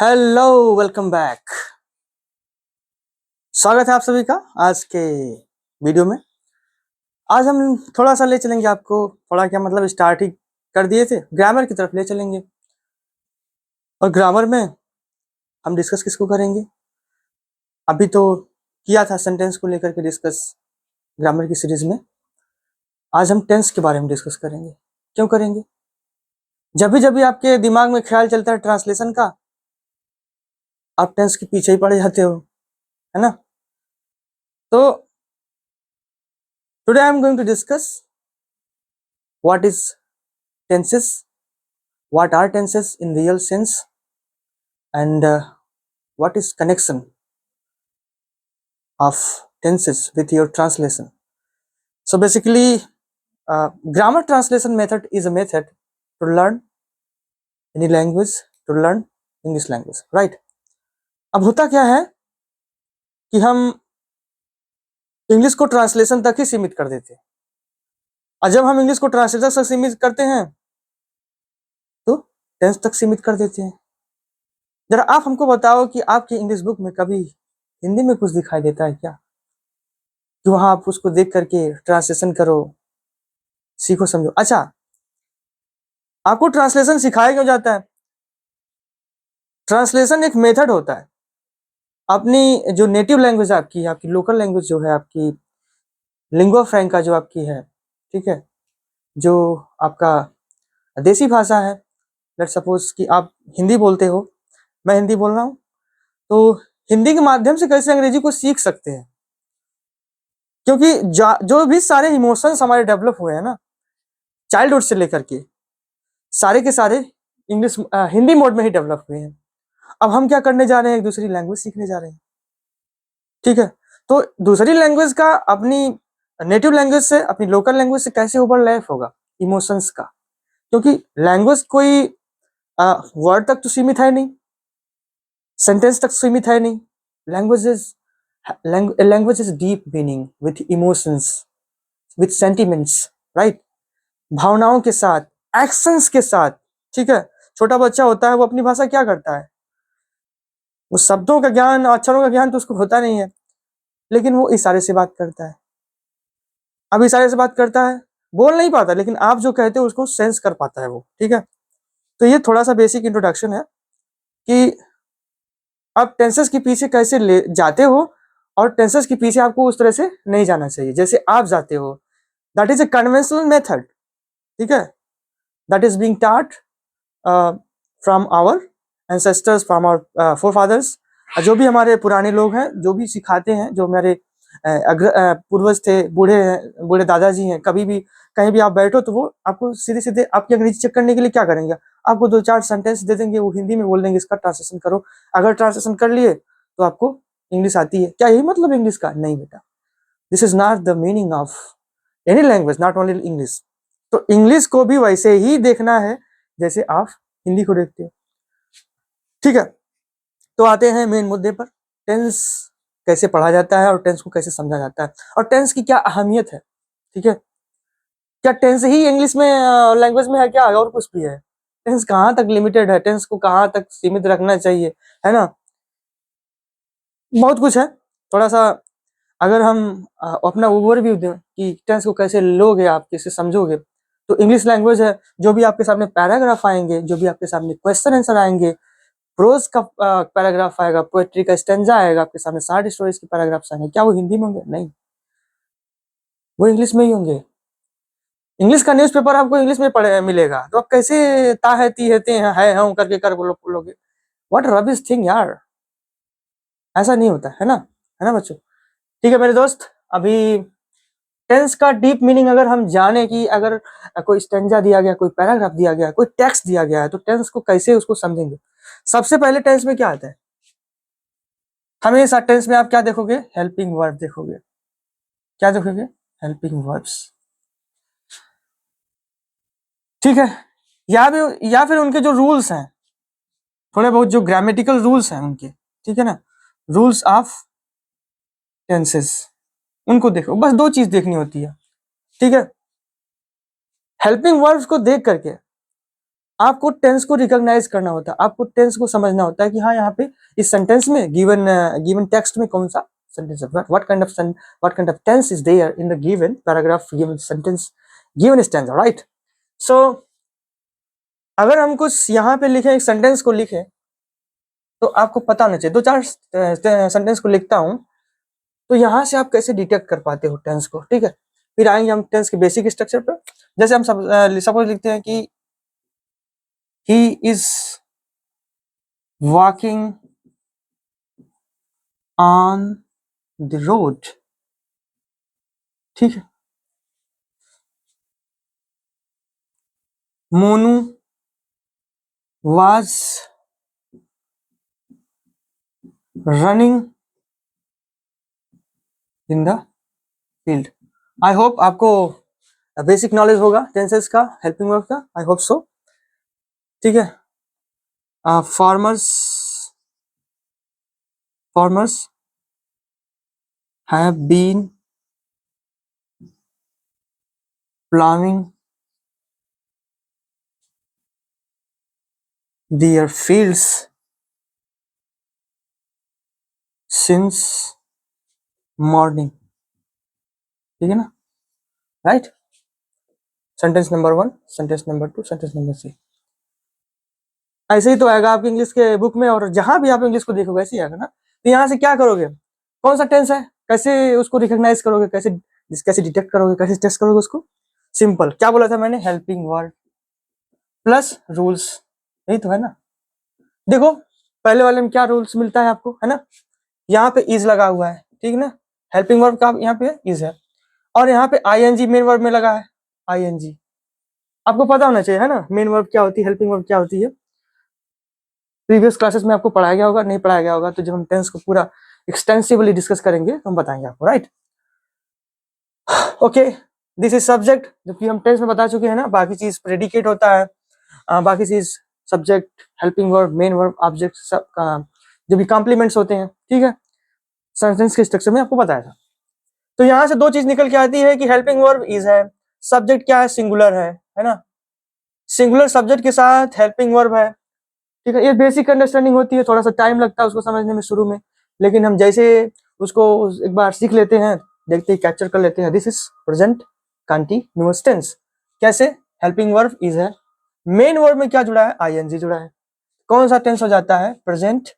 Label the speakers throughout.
Speaker 1: Hello, welcome back. स्वागत है आप सभी का आज के वीडियो में। आज हम थोड़ा सा ले चलेंगे आपको, थोड़ा क्या मतलब स्टार्ट ही कर दिए थे, ग्रामर की तरफ ले चलेंगे। और ग्रामर में हम डिस्कस किसको करेंगे? अभी तो किया था सेंटेंस को लेकर के डिस्कस ग्रामर की सीरीज में। आज हम टेंस के बारे में डिस्कस करेंगे। क्यों करेंगे? जब भी आपके दिमाग में ख्याल चलता है ट्रांसलेशन का, आप टेंस के पीछे ही पड़ जाते हो, है ना? तो today I am going to discuss what is tenses, what are tenses in real sense, and what is connection of tenses with your translation. So basically, grammar translation method is a method to learn any language, to learn English language, right? अब होता क्या है कि हम English को translation तक ही सीमित कर देते हैं, और जब हम इंग्लिश को ट्रांसलेशन तक सीमित करते हैं तो टेंस तक सीमित कर देते हैं। जरा आप हमको बताओ कि आपकी इंग्लिश बुक में कभी हिंदी में कुछ दिखाई देता है क्या, कि वहां आप उसको देख करके ट्रांसलेशन करो, सीखो, समझो। अच्छा, आपको ट्रांसलेशन सिखाया क्यों जाता है? ट्रांसलेशन एक मेथड होता है। अपनी जो नेटिव लैंग्वेज आपकी, आपकी लोकल लैंग्वेज जो है, आपकी लिंगुआ फ्रैंका जो आपकी है, ठीक है, जो आपका देसी भाषा है। लेट सपोज कि आप हिंदी बोलते हो, मैं हिंदी बोल रहा हूँ, तो हिंदी के माध्यम से कैसे अंग्रेजी को सीख सकते हैं? क्योंकि जो भी सारे इमोशंस हमारे डेवलप हुए हैं ना, चाइल्डहुड से लेकर के, सारे के सारे इंग्लिश हिंदी मोड में ही डेवलप हुए हैं। अब हम क्या करने जा रहे हैं? एक दूसरी लैंग्वेज सीखने जा रहे हैं, ठीक है। तो दूसरी लैंग्वेज का अपनी नेटिव लैंग्वेज से, अपनी लोकल लैंग्वेज से कैसे ओवरलैप होगा इमोशंस का? क्योंकि लैंग्वेज कोई वर्ड तक तो सीमित है नहीं, सेंटेंस तक सीमित है नहीं। Language is deep meaning with emotions, with sentiments, right? भावनाओं के साथ, एक्शंस के साथ, ठीक है। छोटा बच्चा होता है, वो अपनी भाषा क्या करता है? वो शब्दों का ज्ञान, अक्षरों का ज्ञान तो उसको होता नहीं है, लेकिन वो इशारे से बात करता है। अब इशारे से बात करता है, बोल नहीं पाता, लेकिन आप जो कहते हो उसको सेंस कर पाता है वो, ठीक है। तो ये थोड़ा सा बेसिक इंट्रोडक्शन है कि आप टेंसेस के पीछे कैसे ले जाते हो, और टेंसेस के पीछे आपको उस तरह से नहीं जाना चाहिए जैसे आप जाते हो। That is a conventional method, ठीक है, that is being taught from our ancestors, from our forefathers. जो भी हमारे पुराने लोग हैं, जो भी सिखाते हैं, जो हमारे पूर्वज थे, बूढ़े दादाजी हैं, कभी भी कहीं भी आप बैठो तो वो आपको सीधे सीधे आपकी अंग्रेजी चेक करने के लिए क्या करेंगे? आपको 2-4 सेंटेंस दे देंगे, वो हिंदी में बोल देंगे, इसका ट्रांसलेशन करो। अगर ट्रांसलेशन कर लिए तो आपको इंग्लिश आती है क्या? यही मतलब इंग्लिश का? नहीं बेटा, this is not the meaning of any language, not only English. तो इंग्लिश को भी वैसे ही देखना है जैसे आप हिंदी को देखते हो, ठीक है। तो आते हैं मेन मुद्दे पर, टेंस कैसे पढ़ा जाता है और टेंस को कैसे समझा जाता है, और टेंस की क्या अहमियत है, ठीक है। क्या टेंस ही इंग्लिश में लैंग्वेज में है क्या, और कुछ भी है? टेंस कहाँ तक लिमिटेड है? टेंस को कहाँ तक सीमित रखना चाहिए, है ना? बहुत कुछ है। थोड़ा सा अगर हम अपना ओवरव्यू दें कि टेंस को कैसे लोगे, आप कैसे समझोगे, तो इंग्लिश लैंग्वेज है, जो भी आपके सामने पैराग्राफ आएंगे, जो भी आपके सामने क्वेश्चन आंसर आएंगे, प्रोज का पैराग्राफ आएगा, पोएट्री का स्टेंजा आएगा आपके सामने, शॉर्ट स्टोरीज के पैराग्राफ्स आएंगे, क्या वो हिंदी में होंगे? नहीं, वो इंग्लिश में ही होंगे। इंग्लिश का न्यूज़पेपर आपको इंग्लिश में पढ़े मिलेगा, तो आप कैसे ता है ती है ते है हूं करके कर बोलोगे? व्हाट रबिश थिंग यार, ऐसा नहीं होता है ना बच्चों? ठीक है मेरे दोस्त, अभी टेंस का डीप मीनिंग अगर हम जाने कि अगर कोई स्टेंजा दिया गया, कोई पैराग्राफ दिया गया, कोई टेक्स्ट दिया गया है, तो टेंस को कैसे उसको समझेंगे? सबसे पहले टेंस में क्या आता है? हमेशा टेंस में आप क्या देखोगे? हेल्पिंग वर्ब देखोगे। क्या देखोगे? हेल्पिंग वर्ब्स, ठीक है। या फिर उनके जो रूल्स हैं, थोड़े बहुत जो ग्रामेटिकल रूल्स हैं उनके, ठीक है ना, रूल्स ऑफ टेंसेस, उनको देखो। बस 2 चीज देखनी होती है, ठीक है। हेल्पिंग वर्ब्स को देख करके आपको टेंस को रिकॉग्नाइज करना होता है, आपको टेंस को समझना होता है कि हाँ यहाँ पे इस सेंटेंस में गिवन गिवन टेक्स्ट में कौन सा सेंटेंस है, what kind of tense is there in the given paragraph, given sentence, given stanza, right. So अगर हम कुछ यहाँ पे लिखे, एक सेंटेंस को लिखे, तो आपको पता होना चाहिए, 2-4 सेंटेंस को लिखता हूँ तो यहाँ से आप कैसे डिटेक्ट कर पाते हो टेंस को, ठीक है। फिर आएंगे हम टेंस के बेसिक स्ट्रक्चर पर। जैसे हम सपोज लिखते हैं कि he is walking on the road, ठीक है। Monu was running in the field। I hope आपको बेसिक नॉलेज होगा टेंसेस का, हेल्पिंग वर्ब का, आई होप सो, ठीक है। Farmers have been plowing their fields since morning, ठीक है ना, right. Sentence number 1, sentence number 2, sentence number 3, ऐसे ही तो आएगा आपके इंग्लिश के बुक में, और जहां भी आप इंग्लिश को देखोगे ऐसे ही आएगा ना। तो यहाँ से क्या करोगे, कौन सा टेंस है, कैसे उसको रिकॉग्नाइज करोगे, कैसे कैसे डिटेक्ट करोगे, कैसे टेस्ट करोगे उसको। सिंपल, क्या बोला था मैंने, हेल्पिंग वर्ड प्लस रूल्स, यही तो है ना। देखो पहले वाले में क्या रूल्स मिलता है आपको, है ना, यहाँ पे इज लगा हुआ है, ठीक ना, हेल्पिंग वर्ब का यहाँ पे इज है, और यहाँ पे आईएनजी मेन वर्ब में लगा है, आईएनजी। आपको पता होना चाहिए, है ना, मेन वर्ब क्या होती है, हेल्पिंग वर्ब क्या होती है। प्रीवियस क्लासेस में आपको पढ़ाया गया होगा, नहीं पढ़ाया गया होगा, तो जब हम टेंस को पूरा एक्सटेंसिवली डिस्कस करेंगे तो हम बताएंगे आपको, right. Okay, this is subject, जबकि हम टेंस में बता चुके हैं ना, बाकी चीज प्रेडिकेट होता है, बाकी चीज subject, helping verb, main verb, object, सब जो भी कॉम्प्लीमेंट्स होते हैं, ठीक है, सेंटेंस के स्ट्रक्चर में आपको बताया था। तो यहां से दो चीज निकल के आती है कि हेल्पिंग वर्ब इज है, सब्जेक्ट क्या है, सिंगुलर है ना, सिंगुलर सब्जेक्ट के साथ हेल्पिंग वर्ब है, ठीक है। ये बेसिक अंडरस्टैंडिंग होती है, थोड़ा सा टाइम लगता है उसको समझने में शुरू में, लेकिन हम जैसे उसको एक बार सीख लेते हैं, देखते ही कैप्चर कर लेते हैं। This is present continuous tense, कैसे, हेल्पिंग वर्ब इज है, मेन वर्ब में क्या जुड़ा है, आईएनजी जुड़ा है, कौन सा टेंस हो जाता है, प्रेजेंट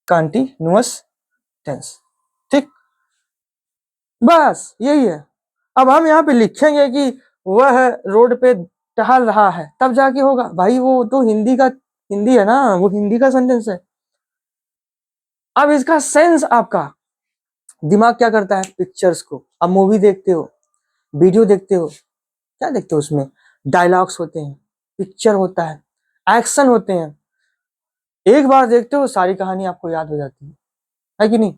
Speaker 1: कंटीन्यूअस टेंस, ठीक, बस यही है। अब हम यहाँ पे लिखेंगे कि वह रोड पे टहल रहा है, तब जाके होगा भाई, वो तो हिंदी है ना, वो हिंदी का सेंटेंस है। अब इसका सेंस आपका दिमाग क्या करता है, पिक्चर्स को, अब मूवी देखते हो, वीडियो देखते हो, क्या देखते हो, उसमें डायलॉग्स होते हैं, पिक्चर होता है, एक्शन होते हैं, एक बार देखते हो सारी कहानी आपको याद हो जाती है कि नहीं।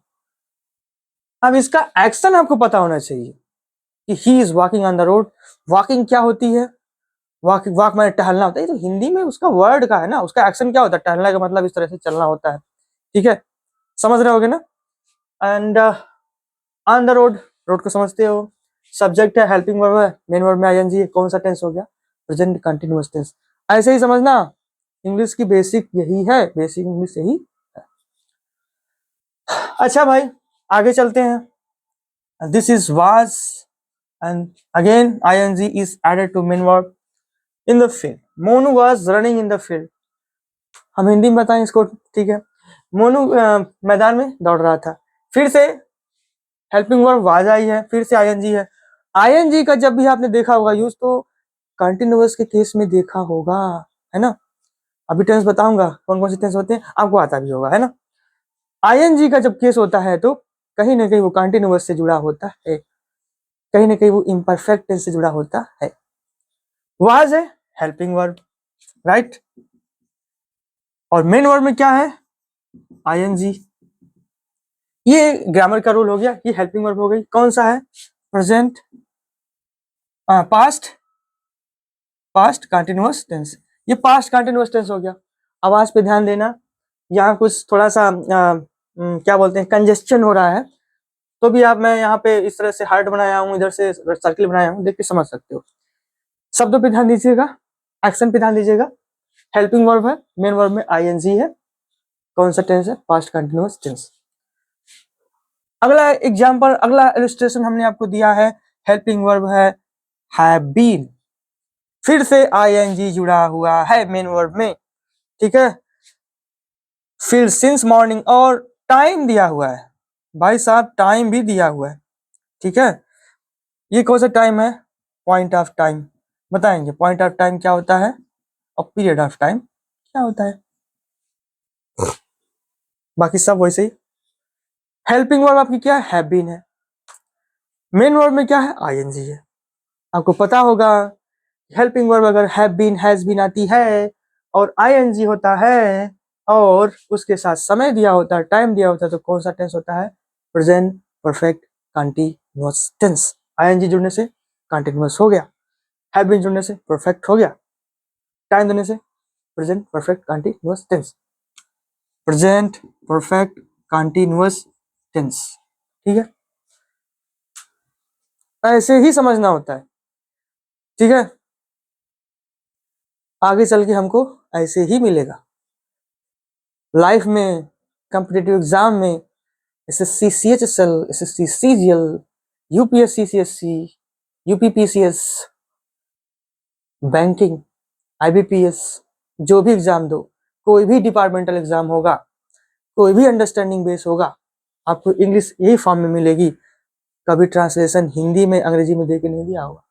Speaker 1: अब इसका एक्शन आपको पता होना चाहिए कि he is walking on the road. Walking क्या होती है, वॉक मैंने टहलना होता है, तो हिंदी में उसका वर्ड का है ना, उसका एक्शन क्या होता है, टहलने का मतलब इस तरह से चलना होता है, ठीक है, समझ रहे होगे ना। And on the road, road को समझते हो, सब्जेक्ट है, हेल्पिंग वर्ब है, मेन वर्ब में आईएनजी है, कौन सा टेंस हो गया, प्रेजेंट कंटीन्यूअस टेंस। ऐसे ही समझना, इंग्लिश की बेसिक यही है, बेसिक इंग्लिश यही है। अच्छा भाई आगे चलते हैं। This is was and again ING is added to main verb in the field. Monu was running in the field, हम हिंदी में बताएं इसको, ठीक है, मोनू मैदान में दौड़ रहा था। फिर से हेल्पिंग वर्ब वाज आई है, फिर से आईएनजी है। आईएनजी का जब भी आपने देखा होगा यूज, तो कंटिन्यूअस के केस में देखा होगा, है ना। अभी टेंस बताऊंगा कौन कौन से टेंस होते हैं, आपको आता भी होगा, है ना। आईएनजी का जब केस होता है तो कहीं ना कहीं वो कंटिन्यूअस से जुड़ा होता है, कहीं ना कहीं वो इम्परफेक्ट टेंस से जुड़ा होता है। वाज है हेल्पिंग वर्ब, राइट, और मेन वर्ब में क्या है, आईएनजी। ये ग्रामर का रूल हो गया, ये हेल्पिंग वर्ब हो गई, कौन सा है, प्रेजेंट पास्ट कंटिन्यूअस टेंस, ये पास्ट कंटिन्यूअस टेंस हो गया। आवाज पे ध्यान देना, यहाँ कुछ थोड़ा सा क्या बोलते हैं, कंजेस्शन हो रहा है, तो भी आप, मैं यहाँ पे इस तरह से हार्ट बनाया हूँ, इधर से सर्किल बनाया हूँ, देख के समझ सकते हो। शब्दों पे ध्यान दीजिएगा, एक्शन पे ध्यान दीजिएगा। हेल्पिंग वर्ब है, मेन वर्ब में आईएनजी है, कौन सा टेंस है? Past continuous tense. अगला एग्जांपल, अगला इलस्ट्रेशन हमने आपको दिया है, हेल्पिंग वर्ब है हैव बीन, फिर से आईएनजी जुड़ा हुआ है मेन वर्ब में, ठीक है। फिर सिंस मॉर्निंग, और टाइम दिया हुआ है भाई साहब, टाइम भी दिया हुआ है, ठीक है। ये कौन सा टाइम है? Point of time. बताएंगे पॉइंट ऑफ टाइम क्या होता है और पीरियड ऑफ टाइम क्या होता है, बाकी सब वैसे ही। हेल्पिंग वर्ब आपकी क्या है? हैव बीन है। मेन वर्ब में क्या है? आईएनजी है। आपको पता होगा हेल्पिंग वर्ब अगर हैव बीन हैज बीन आती है और आईएनजी होता है और उसके साथ समय दिया होता है, टाइम दिया होता है, तो कौन सा टेंस होता है? Present perfect continuous tense. ING जुड़ने से कंटीन्यूअस हो गया, हैव बीन जुड़ने से परफेक्ट हो गया, टाइम देने से present perfect continuous tense. Present perfect continuous tense, ठीक है। ऐसे ही समझना होता है, ठीक है। आगे चल के हमको ऐसे ही मिलेगा लाइफ में, कॉम्पिटिटिव एग्जाम में, SSC CHSL, SSC CGL, UPSC CSC, UPPCS, banking, IBPS, जो भी एग्जाम दो, कोई भी डिपार्टमेंटल एग्जाम होगा, कोई भी अंडरस्टैंडिंग बेस होगा, आपको इंग्लिश यही फॉर्म में मिलेगी। कभी ट्रांसलेशन हिंदी में अंग्रेजी में देके नहीं दिया होगा,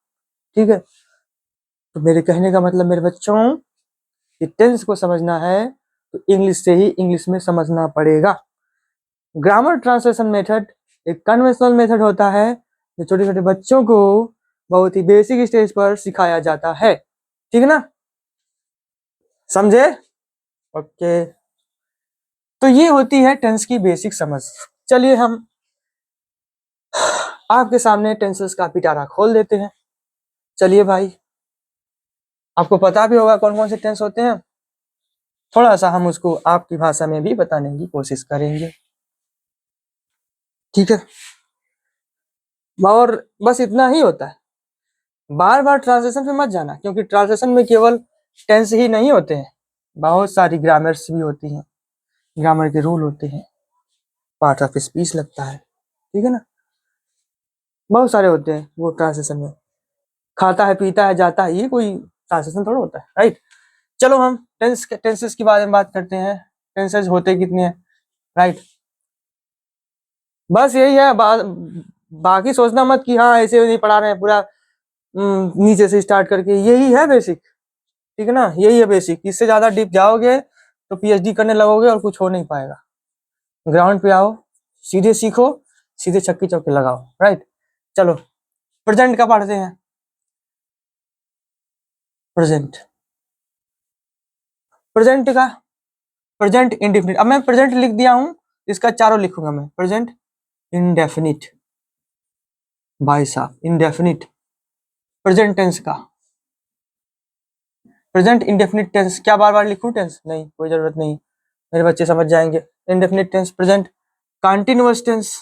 Speaker 1: ठीक है। तो मेरे कहने का मतलब मेरे बच्चों, कि टेंस को समझना है तो इंग्लिश से ही इंग्लिश में समझना पड़ेगा। ग्रामर ट्रांसलेशन मेथड एक कन्वेंशनल मेथड होता है जो छोटे छोटे बच्चों को बहुत ही बेसिक स्टेज पर सिखाया जाता है, ठीक है ना, समझे? ओके, तो ये होती है टेंस की बेसिक समझ। चलिए हम आपके सामने टेंसेस का पिटारा खोल देते हैं। चलिए भाई, आपको पता भी होगा कौन कौन से टेंस होते हैं, थोड़ा सा हम उसको आपकी भाषा में भी बताने की कोशिश करेंगे, ठीक है। और बस इतना ही होता है, बार बार ट्रांसलेशन पे मत जाना, क्योंकि ट्रांसलेशन में केवल टेंस ही नहीं होते हैं, बहुत सारी ग्रामर्स भी होती हैं, ग्रामर के रूल होते हैं, पार्ट ऑफ स्पीच लगता है, ठीक है ना, बहुत सारे होते हैं वो ट्रांसलेशन में। खाता है, पीता है, जाता है, ये कोई ट्रांसलेशन थोड़ा होता है, राइट। चलो हम टेंसेस के बारे में बात करते हैं। टेंसेस होते कितने हैं, राइट। बस यही है, बाकी सोचना मत कि हाँ ऐसे नहीं पढ़ा रहे हैं पूरा, नीचे से स्टार्ट करके, यही है बेसिक, ठीक है ना, यही है बेसिक। इससे ज्यादा डीप जाओगे तो पीएचडी करने लगोगे और कुछ हो नहीं पाएगा। ग्राउंड पे आओ, सीधे सीखो, सीधे छक्के चौके लगाओ, राइट। चलो प्रेजेंट का पढ़ते हैं। प्रेजेंट, प्रेजेंट का, प्रेजेंट इंडेफिनिट। अब मैं प्रेजेंट लिख दिया हूं, इसका चारों लिखूंगा मैं। प्रेजेंट इंडेफिनिट, भाई साहब इंडेफिनिट। प्रेजेंट टेंस का, प्रेजेंट इंडेफिनिट टेंस, क्या बार बार लिखूं टेंस? नहीं, कोई जरूरत नहीं, मेरे बच्चे समझ जाएंगे। Indefinite tense, present continuous tense,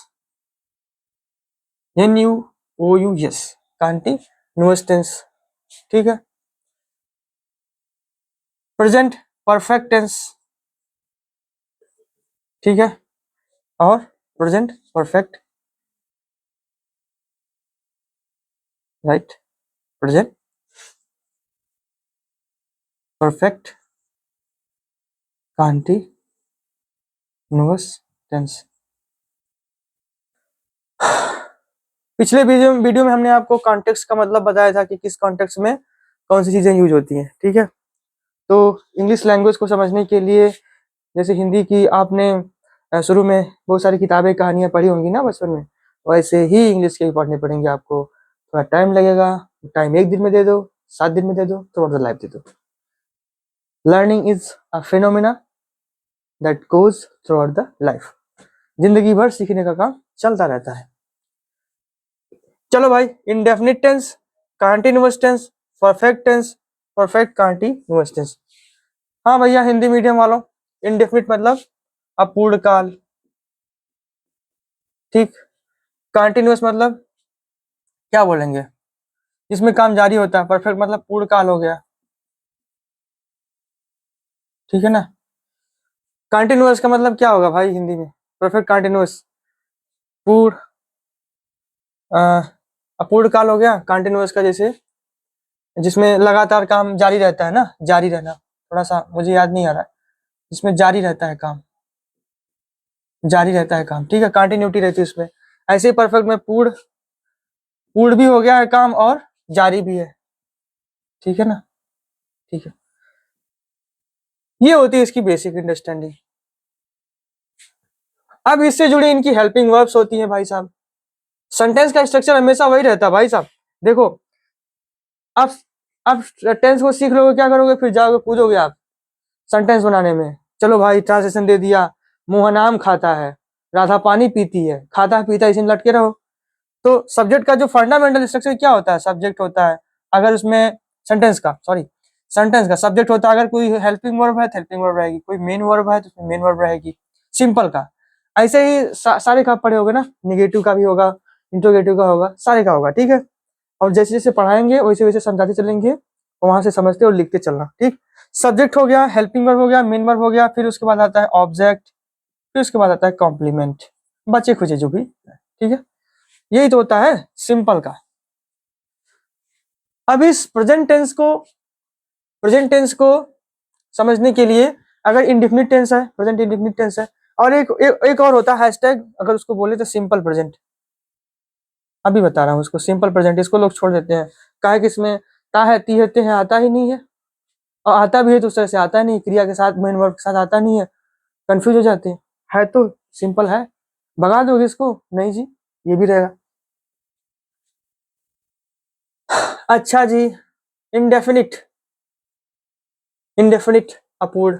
Speaker 1: NUOUS, continuous tense, ठीक है। प्रेजेंट परफेक्ट टेंस, ठीक है, और present perfect, right, present perfect continuous tense. पिछले वीडियो में हमने आपको कॉन्टेक्स्ट का मतलब बताया था कि किस कॉन्टेक्स्ट में कौन सी चीजें यूज होती हैं, ठीक है। तो इंग्लिश लैंग्वेज को समझने के लिए, जैसे हिंदी की आपने शुरू में बहुत सारी किताबें कहानियां पढ़ी होंगी ना बचपन में, वैसे ही इंग्लिश के भी पढ़ने पड़ेंगे आपको। थोड़ा टाइम लगेगा, टाइम एक दिन में दे दो, 7 दिन में दे दो, थ्रू आउट द लाइफ दे दो। Learning is a phenomena that goes through out the life. जिंदगी भर सीखने का काम चलता रहता है। चलो भाई, indefinite tense, continuous tense, perfect tense, perfect continuous tense. हाँ भैया हिंदी मीडियम वालों, इंडेफिनिट मतलब अपूर्ण काल, ठीक। कंटिन्यूअस मतलब क्या बोलेंगे, जिसमें काम जारी होता है। परफेक्ट मतलब पूर्ण काल हो गया, ठीक है ना। कंटिन्यूअस का मतलब क्या होगा भाई हिंदी में? परफेक्ट कंटिन्यूअस, पूर्ण अपूर्ण काल हो गया कंटिन्यूअस का, जैसे जिसमें लगातार काम जारी रहता है ना, जारी रहना, थोड़ा सा मुझे याद नहीं आ रहा है, जिसमें जारी रहता है काम, जारी रहता है काम, ठीक है, कंटिन्यूटी रहती है उसमें। ऐसे ही परफेक्ट में पूर्ण, पूर्ण भी हो गया है काम और जारी भी है, ठीक है ना, ठीक है। ये होती है इसकी बेसिक अंडरस्टैंडिंग। अब इससे जुड़ी इनकी हेल्पिंग वर्ब्स होती हैं भाई साहब। सेंटेंस का स्ट्रक्चर हमेशा वही रहता है भाई साहब। देखो अब अब टेंस को सीख लोगे, क्या करोगे, फिर जाओगे पूछोगे आप सेंटेंस बनाने में। चलो भाई ट्रांसलेशन दे दिया, मोहन आम खाता है, राधा पानी पीती है, खाता पीता है, इसी में लटके रहो। तो सब्जेक्ट का जो फंडामेंटल स्ट्रक्चर क्या होता है, सब्जेक्ट होता है, अगर उसमें सेंटेंस का, सॉरी, सेंटेंस का सब्जेक्ट होता है, अगर कोई हेल्पिंग वर्ब है तो हेल्पिंग वर्ब रहेगी, कोई मेन वर्ब है तो उसमें मेन वर्ब रहेगी, सिंपल का। ऐसे ही सारे का पढ़े होगे ना, निगेटिव का भी होगा, इंट्रोगेटिव का होगा, सारे का होगा, ठीक है। और जैसे जैसे पढ़ाएंगे वैसे वैसे समझाते चलेंगे, और वहां से समझते और लिखते चलना, ठीक। सब्जेक्ट हो गया, हेल्पिंग वर्ब हो गया, मेन वर्ब हो गया, फिर उसके बाद आता है ऑब्जेक्ट, फिर उसके बाद आता है कॉम्प्लीमेंट, बच्चे खुचे जो भी, ठीक है। यही तो होता है सिंपल का। अब इस प्रेजेंट टेंस को समझने के लिए, अगर इंडेफिनिट टेंस है, प्रेजेंट इंडेफिनिट टेंस है, और एक और होता है हैशटैग, अगर उसको बोले तो सिंपल प्रेजेंट। अभी बता रहा हूँ उसको, सिंपल प्रेजेंट, इसको लोग छोड़ देते हैं, काहे कि इसमें ता है, ती है, ते है, आता ही नहीं है, और आता भी है तो उस तरह से आता नहीं, क्रिया के साथ, मेन वर्ब के साथ आता नहीं है, कंफ्यूज हो जाते हैं। है तो सिंपल है, भगा दोगे इसको? नहीं जी, ये भी रहेगा। अच्छा जी, इंडेफिनिट, इंडेफिनिट अपूर्ण।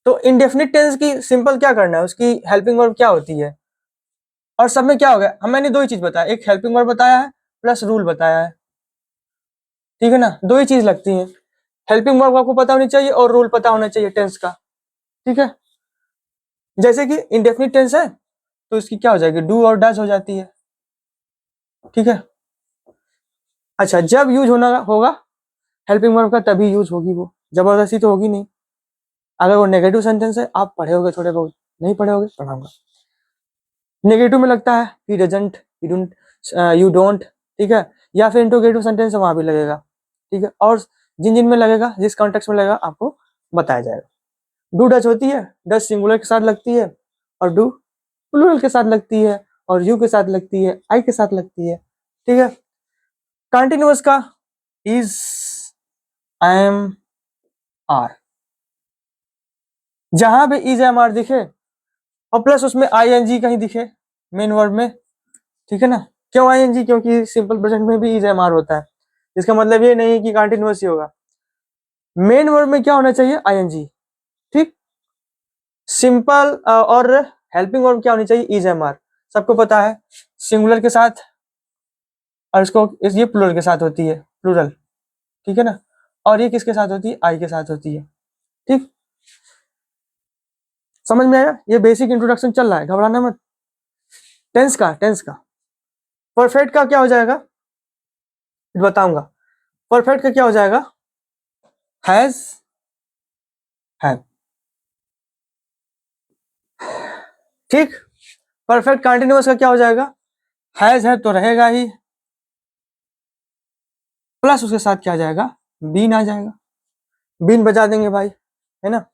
Speaker 1: तो इंडेफिनिट टेंस की सिंपल क्या करना है, उसकी हेल्पिंग वर्ब क्या होती है, और सब में क्या हो गया, हम मैंने दो ही चीज बताया, एक हेल्पिंग वर्ब बताया है प्लस रूल बताया है, ठीक है ना, दो ही चीज लगती है। हेल्पिंग वर्ब आपको पता होनी चाहिए और रूल पता होना चाहिए टेंस का, ठीक है। जैसे कि इंडेफिनिट टेंस है तो इसकी क्या हो जाएगी, डू और डज हो जाती है, ठीक है। अच्छा, जब यूज होना होगा हेल्पिंग वर्ब का तभी यूज होगी, वो जबरदस्ती तो होगी नहीं। अगर वो नेगेटिव सेंटेंस है, आप पढ़े होगे थोड़े बहुत, नहीं पढ़े होगे, पढ़ाऊंगा। नेगेटिव में लगता है he doesn't, he don't, you don't, ठीक है, या फिर इंट्रोगेटिव सेंटेंस है वहां भी लगेगा, ठीक है। और जिन जिन में लगेगा, जिस कॉन्टेक्स्ट में लगेगा आपको बताया जाएगा। डू डच होती है, डच सिंगुलर के साथ लगती है, और डू प्लूरल के साथ लगती है, और यू के साथ लगती है, आई के साथ लगती है, ठीक है। कंटिन्यूअस का इज, एम, आर, जहां भी इज एम आर दिखे और प्लस उसमें आई एन जी कहीं दिखे मेन वर्ड में, ठीक है ना। क्यों आई एन जी? क्योंकि सिंपल प्रेजेंट में भी इज एम आर होता है, इसका मतलब ये नहीं कि कंटिन्यूअस ही होगा। मेन वर्ड में क्या होना चाहिए, आई एन जी, ठीक। सिंपल और हेल्पिंग वर्ब क्या होनी चाहिए, इज एम आर, सबको पता है, सिंगुलर के साथ, और इसको ये प्लूरल के साथ होती है, प्लूरल, ठीक है ना। और ये किसके साथ होती है, आई के साथ होती है, ठीक। समझ में आया? ये बेसिक इंट्रोडक्शन चल रहा है, घबराना मत। टेंस का परफेक्ट का क्या हो जाएगा बताऊंगा। परफेक्ट का क्या हो जाएगा, हैज, हैव, ठीक। परफेक्ट कंटिन्यूअस का क्या हो जाएगा, हैज है तो रहेगा ही, प्लस उसके साथ क्या आ जाएगा, बीन आ जाएगा, बीन बजा देंगे भाई, है ना।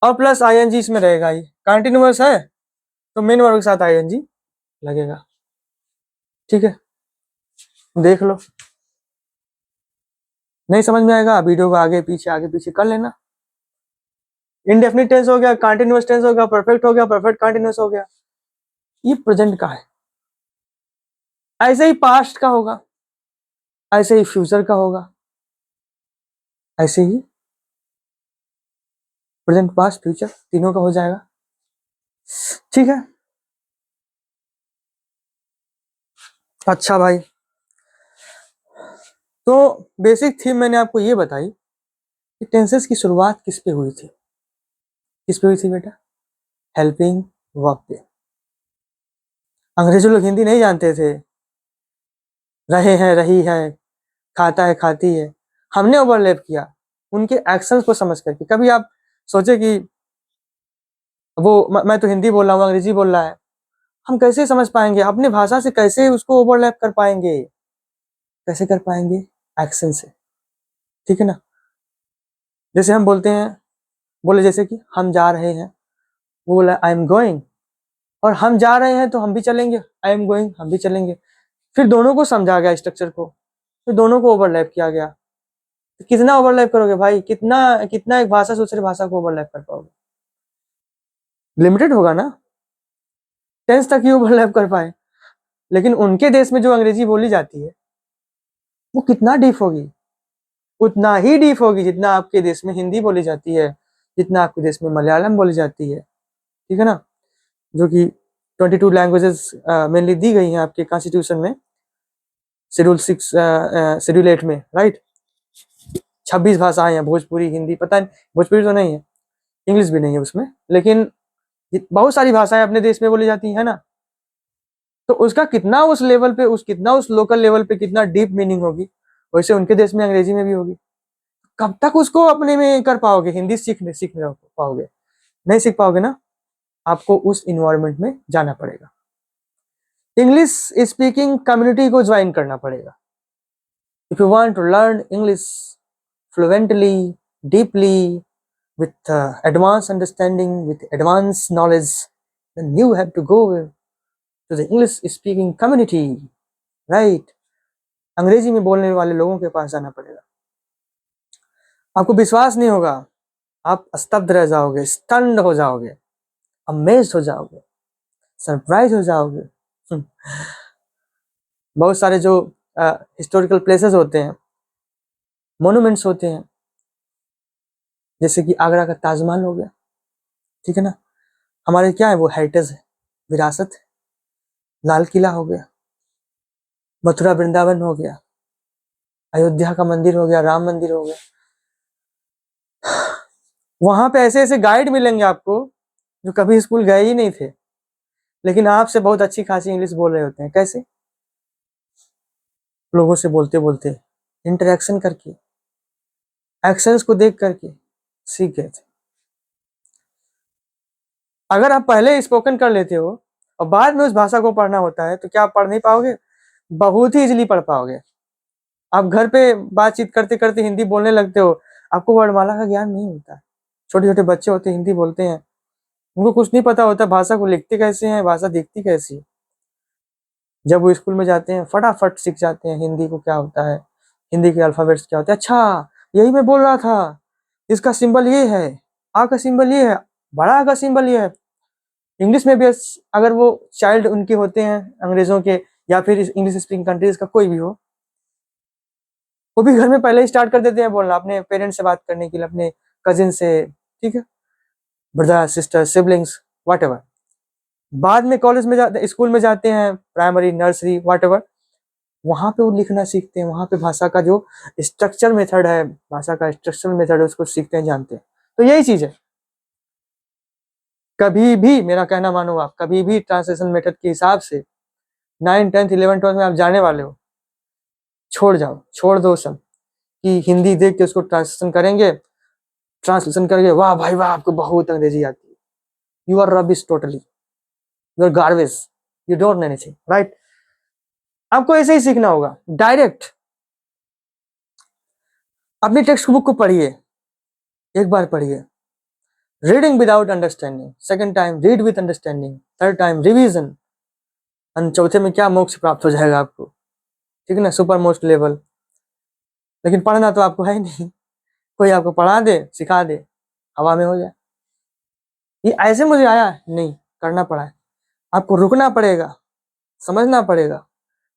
Speaker 1: और प्लस आईएनजी इसमें रहेगा ही, कंटिन्यूअस है तो मेन वर्ब के साथ आईएनजी लगेगा, ठीक है। देख लो, नहीं समझ में आएगा वीडियो को आगे पीछे कर लेना। इंडेफिनिट टेंस हो गया, कंटिन्यूअस टेंस हो गया, परफेक्ट हो गया, परफेक्ट कंटिन्यूअस हो गया, ये प्रेजेंट का है। ऐसे ही पास्ट का होगा, ऐसे ही फ्यूचर का होगा, ऐसे ही प्रेजेंट, पास्ट, फ्यूचर तीनों का हो जाएगा, ठीक है। अच्छा भाई, तो बेसिक थीम मैंने आपको ये बताई कि टेंसेस की शुरुआत किस पे हुई थी, किस पे हुई थी बेटा, हेल्पिंग वर्ब पे। अंग्रेजी लोग हिंदी नहीं जानते थे, रहे हैं, रही है, खाता है, खाती है, हमने ओवरलैप किया उनके एक्शंस को समझ करके। कभी आप सोचे कि वो मैं तो हिंदी बोल रहा हूँ, अंग्रेजी बोल रहा है, हम कैसे समझ पाएंगे अपनी भाषा से, कैसे उसको ओवरलैप कर पाएंगे, कैसे कर पाएंगे? एक्शन से, ठीक है ना। जैसे हम बोलते हैं, बोले जैसे कि हम जा रहे हैं, वो बोला आई एम गोइंग, और हम जा रहे हैं तो हम भी चलेंगे, आई एम गोइंग हम भी चलेंगे, फिर दोनों को समझा गया स्ट्रक्चर को, फिर दोनों को ओवरलैप किया गया। तो कितना ओवरलैप करोगे भाई, कितना कितना एक भाषा से दूसरी भाषा को ओवरलैप कर पाओगे? लिमिटेड होगा ना, टेंस तक ही ओवरलैप कर पाए। लेकिन उनके देश में जो अंग्रेजी बोली जाती है वो कितना डीप होगी, उतना ही डीप होगी जितना आपके देश में हिंदी बोली जाती है, जितना आपके देश में मलयालम बोली जाती है, ठीक है ना। जो कि 22 लैंग्वेजेस मेनली दी गई हैं आपके कॉन्स्टिट्यूशन में, शेड्यूल 6 शेड्यूल 8 में, राइट। 26 भाषाएं हैं, भोजपुरी, हिंदी, पता नहीं भोजपुरी तो नहीं है, इंग्लिश भी नहीं है उसमें, लेकिन बहुत सारी भाषाएं अपने देश में बोली जाती है ना। तो उसका कितना उस लेवल पे, उस कितना उस लोकल लेवल पे कितना डीप मीनिंग होगी, वैसे उनके देश में अंग्रेजी में भी होगी। कब तक उसको अपने में कर पाओगे, हिंदी सीख पाओगे? नहीं सीख पाओगे ना, आपको उस इन्वायरमेंट में जाना पड़ेगा, इंग्लिश स्पीकिंग कम्युनिटी को ज्वाइन करना पड़ेगा। If you want to learn English fluently, deeply, with advanced understanding, with advanced knowledge, then you have to go to the English speaking community, right? अंग्रेजी में बोलने वाले लोगों के पास जाना पड़ेगा। आपको विश्वास नहीं होगा, आप स्तब्ध रह जाओगे, स्टन्ड हो जाओगे, अमेज्ड हो जाओगे, सरप्राइज हो जाओगे। बहुत सारे जो हिस्टोरिकल प्लेसेस होते हैं, मोन्यूमेंट्स होते हैं, जैसे कि आगरा का ताजमहल हो गया, ठीक है ना, हमारे क्या है वो हेरिटेज है, विरासत है। लाल किला हो गया, मथुरा वृंदावन हो गया, अयोध्या का मंदिर हो गया, राम मंदिर हो गया। वहां पे ऐसे ऐसे गाइड मिलेंगे आपको जो कभी स्कूल गए ही नहीं थे, लेकिन आपसे बहुत अच्छी खासी इंग्लिश बोल रहे होते हैं। कैसे? लोगों से बोलते बोलते, इंटरेक्शन करके, एक्शंस को देख करके सीख गए थे। अगर आप पहले स्पोकन कर लेते हो और बाद में उस भाषा को पढ़ना होता है तो क्या आप पढ़ नहीं पाओगे? बहुत ही इजीली पढ़ पाओगे। आप घर पे बातचीत करते करते हिंदी बोलने लगते हो, आपको वर्णमाला का ज्ञान नहीं होता। छोटे छोटे बच्चे होते हैं, हिंदी बोलते हैं, उनको कुछ नहीं पता होता भाषा को लिखते कैसे हैं, भाषा दिखती कैसी है। जब वो स्कूल में जाते हैं फटाफट सीख जाते हैं हिंदी को क्या होता है, हिंदी के अल्फाबेट्स क्या होते हैं। अच्छा, यही मैं बोल रहा था, इसका सिंबल ये है, आ का सिंबल ये है, बड़ा आ का सिंबल ये है। इंग्लिश में भी अगर वो चाइल्ड उनके होते हैं अंग्रेजों के, या फिर इंग्लिश स्पीकिंग कंट्रीज का कोई भी हो, वो भी घर में पहले ही स्टार्ट कर देते हैं बोलना, अपने पेरेंट्स से बात करने के लिए, अपने कजिन से, ठीक है, ब्रदर सिस्टर सिबलिंग्स व्हाटएवर। बाद में कॉलेज में जाते, स्कूल में जाते हैं, प्राइमरी नर्सरी व्हाटएवर, वहां पे वो लिखना सीखते हैं, वहां पे भाषा का जो स्ट्रक्चर मेथड है, भाषा का स्ट्रक्चर मेथड है, उसको सीखते हैं, जानते हैं। तो यही चीज है, कभी भी मेरा कहना मानो, आप कभी भी ट्रांसलेशन मेथड के हिसाब से 9, 10, 11, 12 में आप जाने वाले हो, छोड़ जाओ, छोड़ दो सब कि हिंदी देख के उसको ट्रांसलेशन करेंगे, ट्रांसलेशन करेंगे, वाह भाई वाह आपको बहुत अंग्रेजी आती है, you are rubbish totally, you are garbage, you don't know anything, right. आपको ऐसे ही सीखना होगा, डायरेक्ट। अपनी टेक्स्ट बुक को पढ़िए, एक बार पढ़िए, reading without understanding, second time read with understanding, third time revision, और चौथे में क्या मोक्ष प्राप्त हो जाएगा आपको, ठीक है ना, सुपर मोस्ट लेवल। लेकिन पढ़ना तो आपको है नहीं, कोई आपको पढ़ा दे, सिखा दे, हवा में हो जाए। ये ऐसे मुझे आया नहीं, करना पड़ा है, आपको रुकना पड़ेगा, समझना पड़ेगा,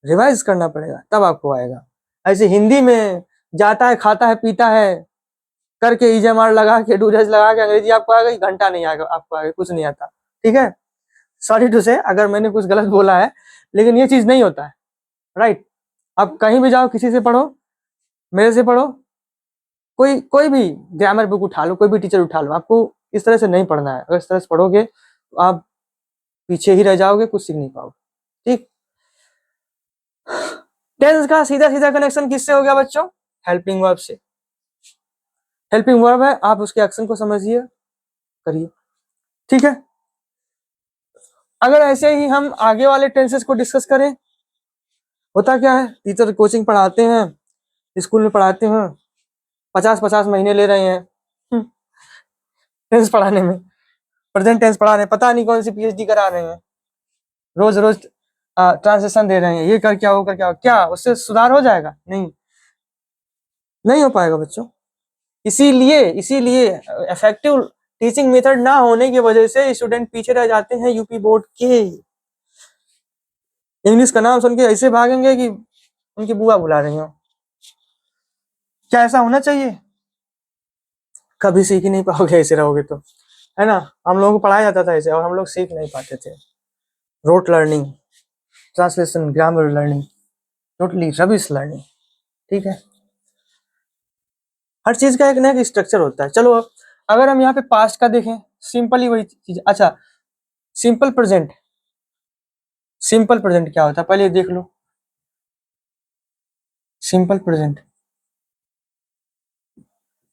Speaker 1: रिवाइज करना पड़ेगा, तब आपको आएगा। ऐसे हिंदी में जाता है, खाता है, पीता है करके, ईजेमार लगा के, डूडज लगा के अंग्रेजी आपको आएगा, घंटा नहीं आएगा आपको, आएगा कुछ नहीं आता, ठीक है। सॉरी टू से अगर मैंने कुछ गलत बोला है, लेकिन ये चीज नहीं होता है, राइट। आप कहीं भी जाओ, किसी से पढ़ो, मेरे से पढ़ो, कोई कोई भी ग्रामर बुक उठा लो, कोई भी टीचर उठा लो, आपको इस तरह से नहीं पढ़ना है। अगर इस तरह से पढ़ोगे तो आप पीछे ही रह जाओगे, कुछ सीख नहीं पाओगे, ठीक। टेंस का सीधा सीधा कनेक्शन किससे हो गया बच्चों? हेल्पिंग वर्ब से। हेल्पिंग वर्ब है, आप उसके एक्शन को समझिए, करिए, ठीक है। अगर ऐसे ही हम आगे वाले टेंसेस को डिस्कस करें, होता क्या है, टीचर कोचिंग पढ़ाते हैं, स्कूल में पढ़ाते हैं, 50-50 महीने ले रहे हैं टेंस पढ़ाने में, प्रेजेंट टेंस पढ़ा रहे हैं, पता नहीं कौन सी पीएचडी करा रहे हैं, रोज रोज ट्रांसलेशन दे रहे हैं, ये कर क्या वो कर क्या उससे सुधार हो जाएगा? नहीं, नहीं हो पाएगा बच्चों। इसीलिए इसीलिए इफेक्टिव टीचिंग मेथड ना होने की वजह से स्टूडेंट पीछे रह जाते हैं यूपी बोर्ड के। इंग्लिश का नाम सुन के ऐसे भागेंगे कि उनकी बुआ बुला रही हो। क्या ऐसा होना चाहिए? कभी सीख ही नहीं पाओगे ऐसे रहोगे तो, है ना। हम लोगों को पढ़ाया जाता था ऐसे और हम लोग सीख नहीं पाते थे। Rote learning, translation, grammar learning, totally rubbish learning, ठीक है। हर चीज का एक ना एक स्ट्रक्चर होता है। चलो अब अगर हम यहाँ पे पास्ट का देखें, सिंपल ही वही चीज। अच्छा, सिंपल प्रेजेंट, सिंपल प्रेजेंट क्या होता है पहले देख लो। सिंपल प्रेजेंट,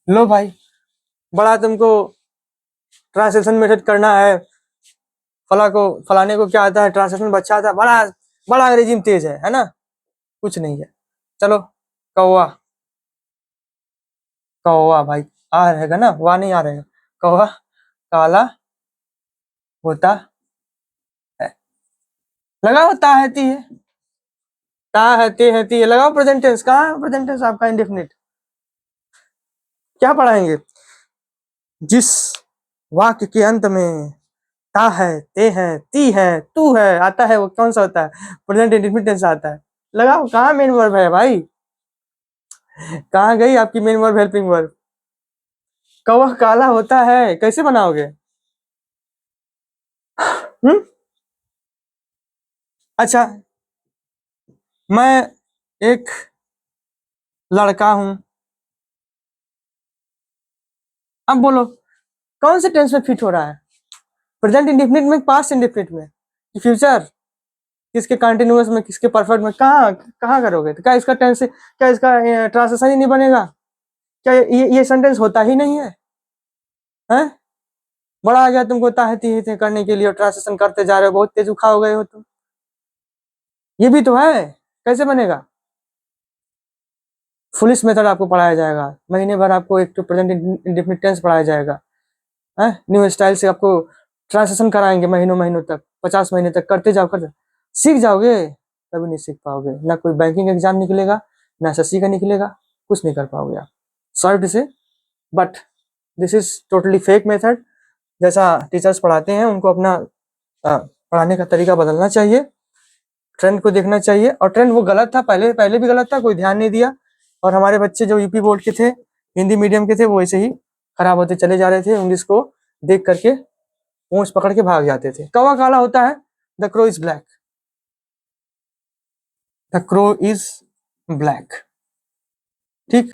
Speaker 1: लो भाई, बड़ा तुमको ट्रांसलेशन मेथड करना है, फलाने को क्या आता है, ट्रांसलेशन बच्चा आता है, बड़ा बड़ा अंग्रेजी में तेज है ना। कुछ नहीं है। चलो, कौवा, कौवा भाई आ रहेगा ना, वाह नहीं आ रहेगा। कौवा काला होता है, लगा होता है ती है, ता है ते है ती है, लगाओ प्रेजेंट टेंस। कहाँ है प्रेजेंट टेंस आपका इंडेफिनिट? क्या पढ़ाएंगे? जिस वाक्य के अंत में ता है, ते है, ती है, तू है आता है, वो कौन सा होता है? प्रेजेंट इंडेफिनिट टेंस आता है। लगाओ, कहाँ मेन वर्ब है भाई? कहाँ गई आपकी मेन वर्ब, हेल्पिंग वर्ब? कौवा काला होता है कैसे बनाओगे? हम्म? अच्छा, मैं एक लड़का हूं, अब बोलो कौन से टेंस में फिट हो रहा है? प्रेजेंट इंडेफिनिट में, पास्ट इंडेफिनिट में, फ्यूचर? किसके कंटिन्यूअस में, किसके परफेक्ट में? कहाँ कहाँ करोगे? तो क्या इसका टेंस, क्या इसका ट्रांसलेशन ही नहीं बनेगा? क्या ये सेंटेंस होता ही नहीं है? हैं? बड़ा आ गया तुमको ताहती थे करने के लिए और ट्रांसलेशन करते जा रहे हो, बहुत तेज उखा हो गए हो तुम। ये भी तो है, कैसे बनेगा? फुलिश मेथड आपको पढ़ाया जाएगा, महीने भर आपको एक तो प्रेजेंट इंडेफिनिट टेंस पढ़ाया जाएगा, है न्यू स्टाइल से आपको ट्रांसलेशन कराएंगे महीनों महीनों तक, 50 महीने तक करते जाओ, करते सीख जाओगे। कभी नहीं सीख पाओगे, ना कोई बैंकिंग एग्जाम निकलेगा, ना एसएससी का निकलेगा, कुछ नहीं कर पाओगे आप। सॉरी टू से, but this is totally fake method. जैसा टीचर्स पढ़ाते हैं उनको अपना पढ़ाने का तरीका बदलना चाहिए, ट्रेंड को देखना चाहिए। और ट्रेंड वो गलत था, पहले पहले भी गलत था, कोई ध्यान नहीं दिया, और हमारे बच्चे जो यूपी बोर्ड के थे, हिंदी मीडियम के थे, वो ऐसे ही खराब होते चले जा रहे थे, इंग्लिश को देख करके पूंछ पकड़ के भाग जाते थे। कौवा काला होता है, the crow is black, the crow is black, ठीक।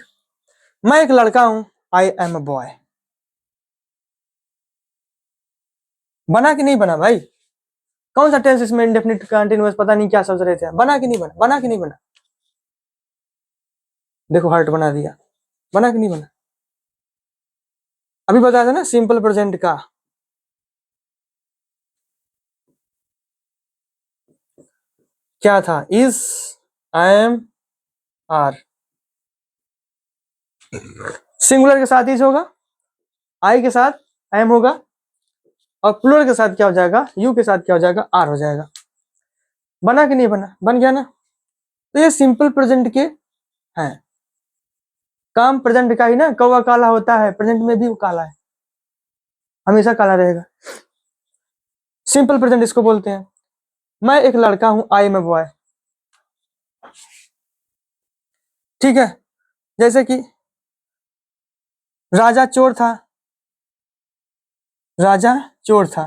Speaker 1: मैं एक लड़का हूं, आई एम अ बॉय, बना कि नहीं बना भाई? कौन सा टेंस इसमें इंडेफिनिट कंटीन्यूअस, पता नहीं क्या सोच रहे थे, बना कि नहीं बना? बना कि नहीं बना? देखो हार्ट बना दिया, बना कि नहीं बना? अभी बताया था ना सिंपल प्रेजेंट का, क्या था? Is, I am, are. Singular के साथ इज होगा, आई के साथ एम होगा, और प्लूरल के साथ क्या हो जाएगा? यू के साथ क्या हो जाएगा? आर हो जाएगा। बना कि नहीं बना? बन गया ना। तो ये सिंपल प्रेजेंट के हैं, काम प्रेजेंट का ही ना। कौवा काला होता है, प्रेजेंट में भी वो काला है, हमेशा काला रहेगा। सिंपल प्रेजेंट इसको बोलते हैं। मैं एक लड़का हूं, आई एम ए बॉय, ठीक है। जैसे कि राजा चोर था, राजा चोर था।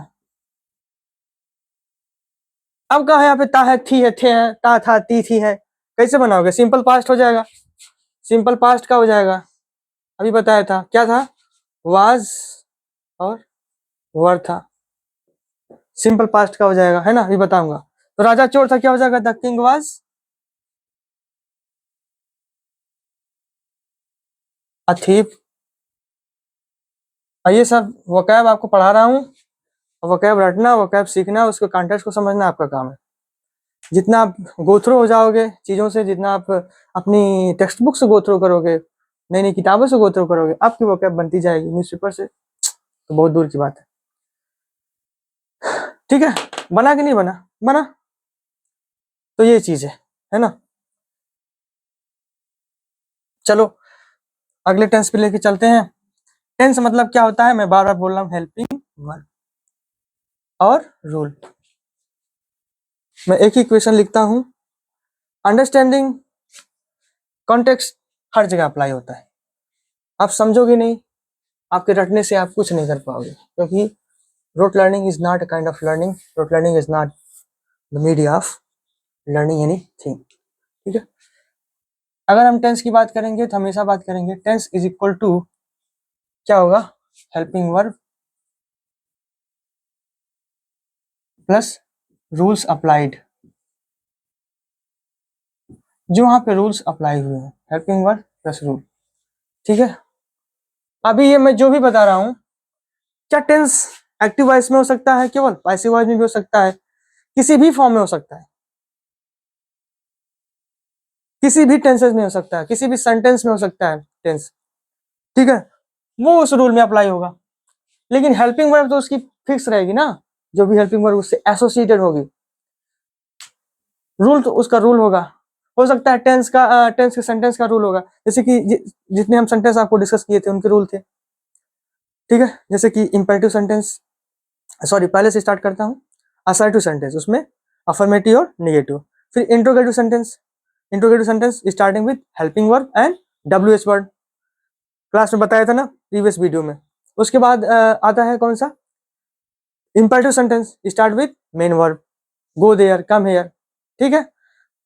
Speaker 1: अब कहा यहाँ पे ता है, थी है, थे है, ता था, ती थी है, कैसे बनाओगे? सिंपल पास्ट हो जाएगा। सिंपल पास्ट का हो जाएगा, अभी बताया था क्या था? वाज और वर था। सिंपल पास्ट का हो जाएगा, है ना, अभी बताऊंगा। तो राजा चोर था, क्या हो जाएगा? The king was a thief, और ये सब वोकैब आपको पढ़ा रहा हूँ, वोकैब रटना, वोकैब सीखना, उसके कॉन्टेक्स्ट को समझना आपका काम है। जितना आप गो थ्रू हो जाओगे चीज़ों से, जितना आप अपनी टेक्स्ट बुक से गो थ्रू करोगे, नई नई किताबों से गो थ्रू करोगे, आपकी वोकैब बनती जाएगी। न्यूज़पेपर से तो बहुत दूर की बात है। ठीक है, बना कि नहीं बना? बना। तो ये चीज़ है ना। चलो अगले टेंस पे लेके चलते हैं। टेंस मतलब क्या होता है, मैं बार बार बोल रहा हूँ, हेल्पिंग वर्ब और रूल। मैं एक ही क्वेश्चन लिखता हूँ, अंडरस्टैंडिंग कॉन्टेक्स्ट हर जगह अप्लाई होता है। आप समझोगे नहीं, आपके रटने से आप कुछ नहीं कर पाओगे, क्योंकि rote learning is not a kind of learning. Rote learning is not the media of learning anything. ठीक है, अगर हम टेंस की बात करेंगे तो हमेशा बात करेंगे टेंस इज इक्वल टू क्या होगा, helping verb plus rules applied. जो वहां पे रूल्स अप्लाई हुए हैं, हेल्पिंग वर्ब प्लस रूल। ठीक है, अभी ये मैं जो भी बता रहा हूं, क्या टेंस एक्टिव वॉइस में हो सकता है, केवल पैसिव वॉइस में भी हो सकता है, किसी भी फॉर्म में हो सकता है, किसी भी टेंसेस में हो सकता है, किसी भी सेंटेंस में हो सकता है टेंस। ठीक है, वो उस रूल में अप्लाई होगा। लेकिन हेल्पिंग वर्ब तो उसकी फिक्स रहेगी ना, जो भी हेल्पिंग वर्ब उससे एसोसिएटेड होगी, रूल तो उसका रूल होगा। हो सकता है टेंस के सेंटेंस का रूल होगा, जैसे कि जितने हम सेंटेंस आपको डिस्कस किए थे उनके रूल थे। ठीक है, जैसे कि इंपेरेटिव सेंटेंस, सॉरी पहले से स्टार्ट करता हूँ। असर्टिव सेंटेंस, उसमें अफर्मेटिव और नेगेटिव। फिर interrogative sentence, interrogative sentence starting with helping verb and WH word, class में बताया था ना प्रीवियस वीडियो में। उसके बाद आता है कौन सा, imperative sentence start with main verb, go there, come here. ठीक है,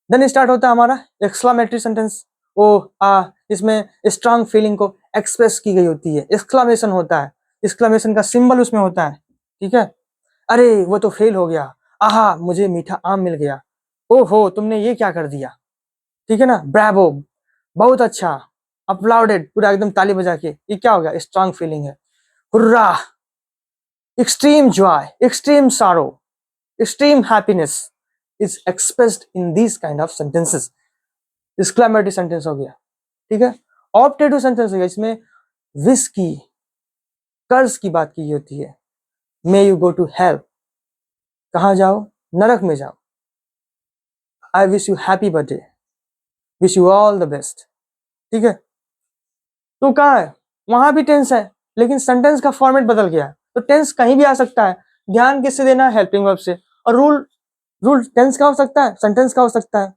Speaker 1: देन स्टार्ट होता है हमारा एक्सक्लामेटरी सेंटेंस, ओ आ, इसमें स्ट्रांग फीलिंग को एक्सप्रेस की गई होती है, एक्सक्लामेशन होता है, एक्सक्लामेशन का सिंबल उसमें होता है। ठीक है, अरे वो तो फेल हो गया, आहा मुझे मीठा आम मिल गया, ओहो तुमने ये क्या कर दिया। ठीक है ना, ब्रावो, बहुत अच्छा, अपलाउडेड, पूरा एकदम ताली बजा के, ये क्या हो गया, स्ट्रांग फीलिंग है। हुर्रा, एक्सट्रीम जॉय, एक्सट्रीम सारो, extreme happiness is expressed in these kind of sentences। exclamatory sentence हो गया। ठीक है, ऑप्टेटिव सेंटेंस हो गया, इसमें विश की, कर्ज की बात की होती है। May you go to hell, कहाँ जाओ, नरक में जाओ। I wish you happy birthday, wish you all the best. ठीक है, तो कहाँ है, वहां भी टेंस है, लेकिन सेंटेंस का फॉर्मेट बदल गया है, तो टेंस कहीं भी आ सकता है। ध्यान किससे देना है, हेल्पिंग वर्ब से। और रूल, रूल टेंस का हो सकता है, सेंटेंस का हो सकता है,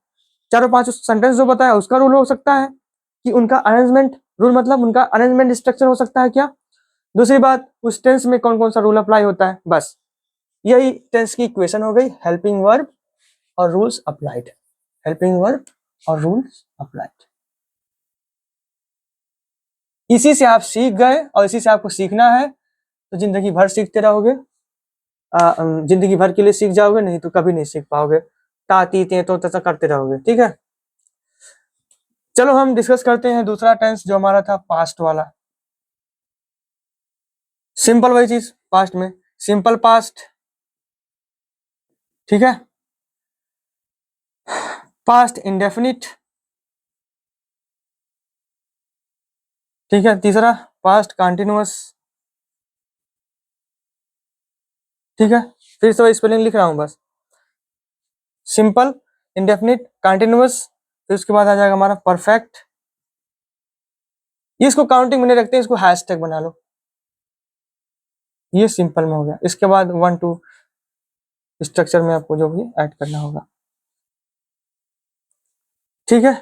Speaker 1: चारों पांचों सेंटेंस जो बताया उसका रूल हो सकता है, कि उनका अरेंजमेंट, रूल मतलब उनका अरेंजमेंट स्ट्रक्चर हो सकता है क्या। दूसरी बात, उस टेंस में कौन कौन सा रूल अप्लाई होता है, बस यही टेंस की इक्वेशन हो गई, हेल्पिंग वर्ब और रूल्स अप्लाइड, हेल्पिंग वर्ब और रूल्स अप्लाइड। इसी से आप सीख गए और इसी से आपको सीखना है, तो जिंदगी भर सीखते रहोगे, जिंदगी भर के लिए सीख जाओगे, नहीं तो कभी नहीं सीख पाओगे, ताती ते तो तथा करते रहोगे। ठीक है, चलो हम डिस्कस करते हैं दूसरा टेंस जो हमारा था पास्ट वाला। सिंपल वही चीज पास्ट में, सिंपल पास्ट। ठीक है, पास्ट इंडेफिनिट। ठीक है, तीसरा पास्ट कंटिन्यूअस। ठीक है, फिर से स्पेलिंग लिख रहा हूं बस, सिंपल, इंडेफिनिट, कंटिन्यूअस। फिर उसके बाद आ जाएगा हमारा परफेक्ट। इसको काउंटिंग में नहीं रखते, इसको हैशटैग बना लो। ये सिंपल में हो गया, इसके बाद 1 2 स्ट्रक्चर में आपको जो भी ऐड करना होगा। ठीक है,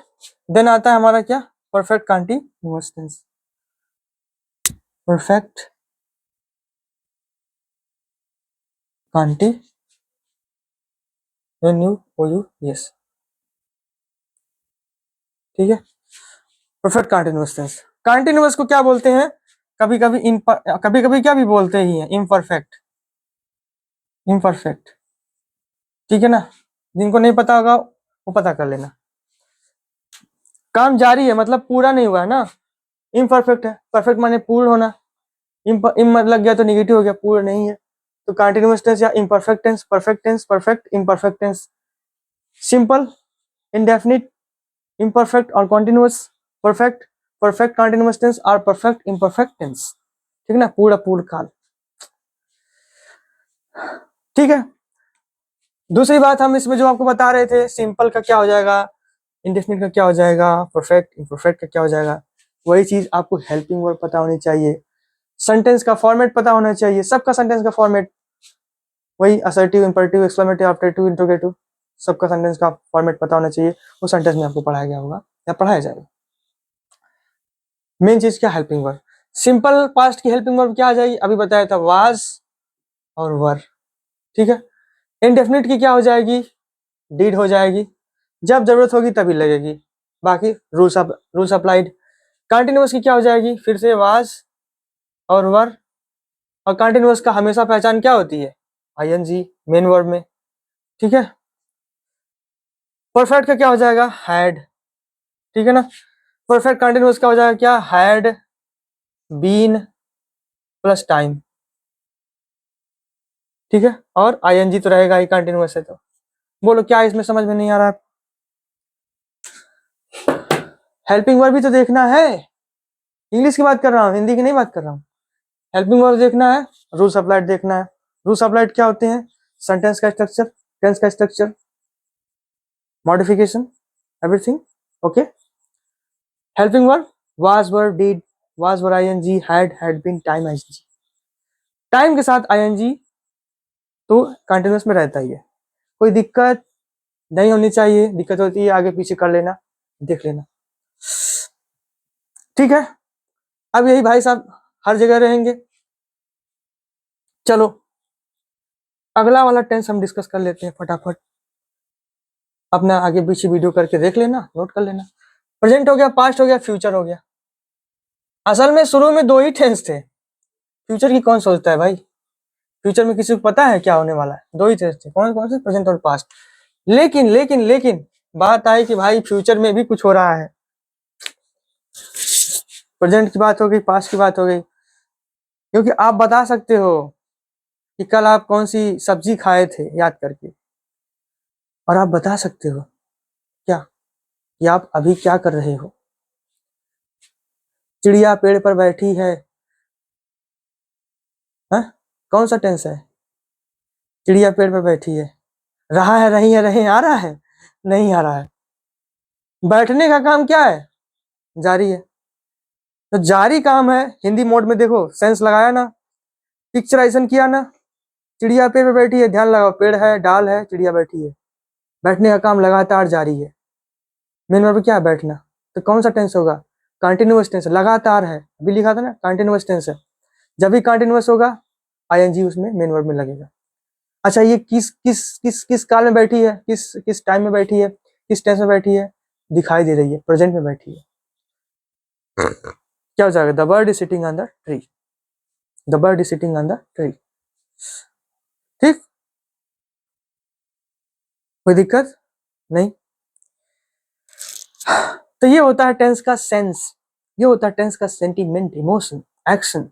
Speaker 1: देन आता है हमारा क्या, perfect continuous tense, perfect continuous. ठीक है, परफेक्ट कंटिन्यूअस टेंस। कंटिन्यूअस को क्या बोलते हैं, कभी कभी कभी कभी क्या भी बोलते ही हैं, इम्परफेक्ट, इम्परफेक्ट। ठीक है ना, जिनको नहीं पता होगा वो पता कर लेना। काम जारी है मतलब पूरा नहीं हुआ है ना, इम्परफेक्ट है, परफेक्ट माने पूर्ण होना। इम लग गया तो निगेटिव हो गया, पूरा नहीं है। तो कंटिन्यूअस टेंस या imperfect tense, perfect tense, perfect, imperfect tense, simple, indefinite, imperfect और continuous, perfect, perfect continuous tense और परफेक्ट इम्परफेक्ट टेंस। ठीक है ना, पूरा पूर्ण काल। ठीक है, दूसरी बात हम इसमें जो आपको बता रहे थे, सिंपल का क्या हो जाएगा, इंडेफिनिट का क्या हो जाएगा, परफेक्ट, इम्परफेक्ट का क्या हो जाएगा, वही चीज आपको हेल्पिंग वर्ब पता होनी चाहिए, सेंटेंस का फॉर्मेट पता होना चाहिए, सबका सेंटेंस का फॉर्मेट वही assertive, imperative, exclamative, objective, interrogative, सबका सेंटेंस का फॉर्मेट पता होना चाहिए। वो सेंटेंस में आपको पढ़ाया गया होगा या पढ़ाया जाएगा। मेन चीज क्या, हेल्पिंग वर्ब। सिंपल पास्ट की हेल्पिंग वर्ब क्या आ जाएगी, अभी बताया था, वाज और वर। ठीक है, इंडेफिनिट की क्या हो जाएगी, डिड हो जाएगी, जब जरूरत होगी तभी लगेगी, बाकी रूल्स अप्लाइड। कंटिन्यूअस की क्या हो जाएगी, फिर से वाज और वर, और कंटिन्यूअस का हमेशा पहचान क्या होती है, आईएनजी मेन वर्ब में। ठीक है, परफेक्ट का क्या हो जाएगा, हैड। ठीक है ना, परफेक्ट कंटिन्यूअस का हो जाएगा क्या, हैड बीन प्लस टाइम। ठीक है, और आईएनजी तो रहेगा ही कंटिन्यूअस है। तो बोलो क्या इसमें समझ में नहीं आ रहा है, हेल्पिंग वर्ब भी तो देखना है। इंग्लिश की बात कर रहा हूँ, हिंदी की नहीं बात कर रहा हूँ। हेल्पिंग वर्ब देखना है, रूल्स अप्लाइड देखना है। रूल्स अप्लाइड क्या होते हैं, सेंटेंस का स्ट्रक्चर, टेंस का structure, modification, everything. Okay, helping verb was were did, was were ING, had been, time ING. Time के साथ आईएनजी तो कंटिन्यूअस में रहता ही है, कोई दिक्कत नहीं होनी चाहिए, दिक्कत होती है आगे पीछे कर लेना, देख लेना। ठीक है, अब यही भाई साहब हर जगह रहेंगे। चलो अगला वाला टेंस हम डिस्कस कर लेते हैं फटाफट, अपना आगे पीछे वीडियो करके देख लेना, नोट कर लेना। प्रेजेंट हो गया, पास्ट हो गया, फ्यूचर हो गया। असल में शुरू में दो ही टेंस थे, फ्यूचर की कौन सोचता है भाई, फ्यूचर में किसी को पता है क्या होने वाला है, दो ही टेंस थे, कौन कौन से, प्रेजेंट और पास्ट। लेकिन लेकिन लेकिन बात आई कि भाई फ्यूचर में भी कुछ हो रहा है, प्रेजेंट की बात हो गई, पास्ट की बात हो गई, क्योंकि आप बता सकते हो कि कल आप कौन सी सब्जी खाए थे याद करके, और आप बता सकते हो क्या कि आप अभी क्या कर रहे हो। चिड़िया पेड़ पर बैठी है, हा? कौन सा टेंस है, चिड़िया पेड़ पर बैठी है, रहा है, रही है, रहे, आ रहा है, नहीं आ रहा है। बैठने का काम क्या है, जारी है, तो जारी काम है। हिंदी मोड में देखो, सेंस लगाया ना, पिक्चराइजेशन किया ना, चिड़िया पेड़ पर बैठी है, ध्यान लगाओ, पेड़ है, डाल है, चिड़िया बैठी है, बैठने का काम लगातार जारी है। मेन वर्ब क्या है, बैठना, तो कौन सा टेंस होगा, कंटिन्यूअस टेंस, लगातार है, अभी लिखा था ना कंटिन्यूअस टेंस है, जब भी कंटिन्यूअस होगा आईएनजी उसमें मेन वर्ब में लगेगा। अच्छा, ये किस किस किस किस काल में बैठी है, किस किस टाइम में बैठी है, किस टेंस में बैठी है, दिखाई दे रही है, प्रेजेंट में बैठी है। क्या हो जाएगा, the bird is sitting on the tree, the bird is sitting on the tree. ठीक, कोई दिक्कत नहीं। तो ये होता है टेंस का सेंस, ये होता है टेंस का सेंटीमेंट, इमोशन, एक्शन,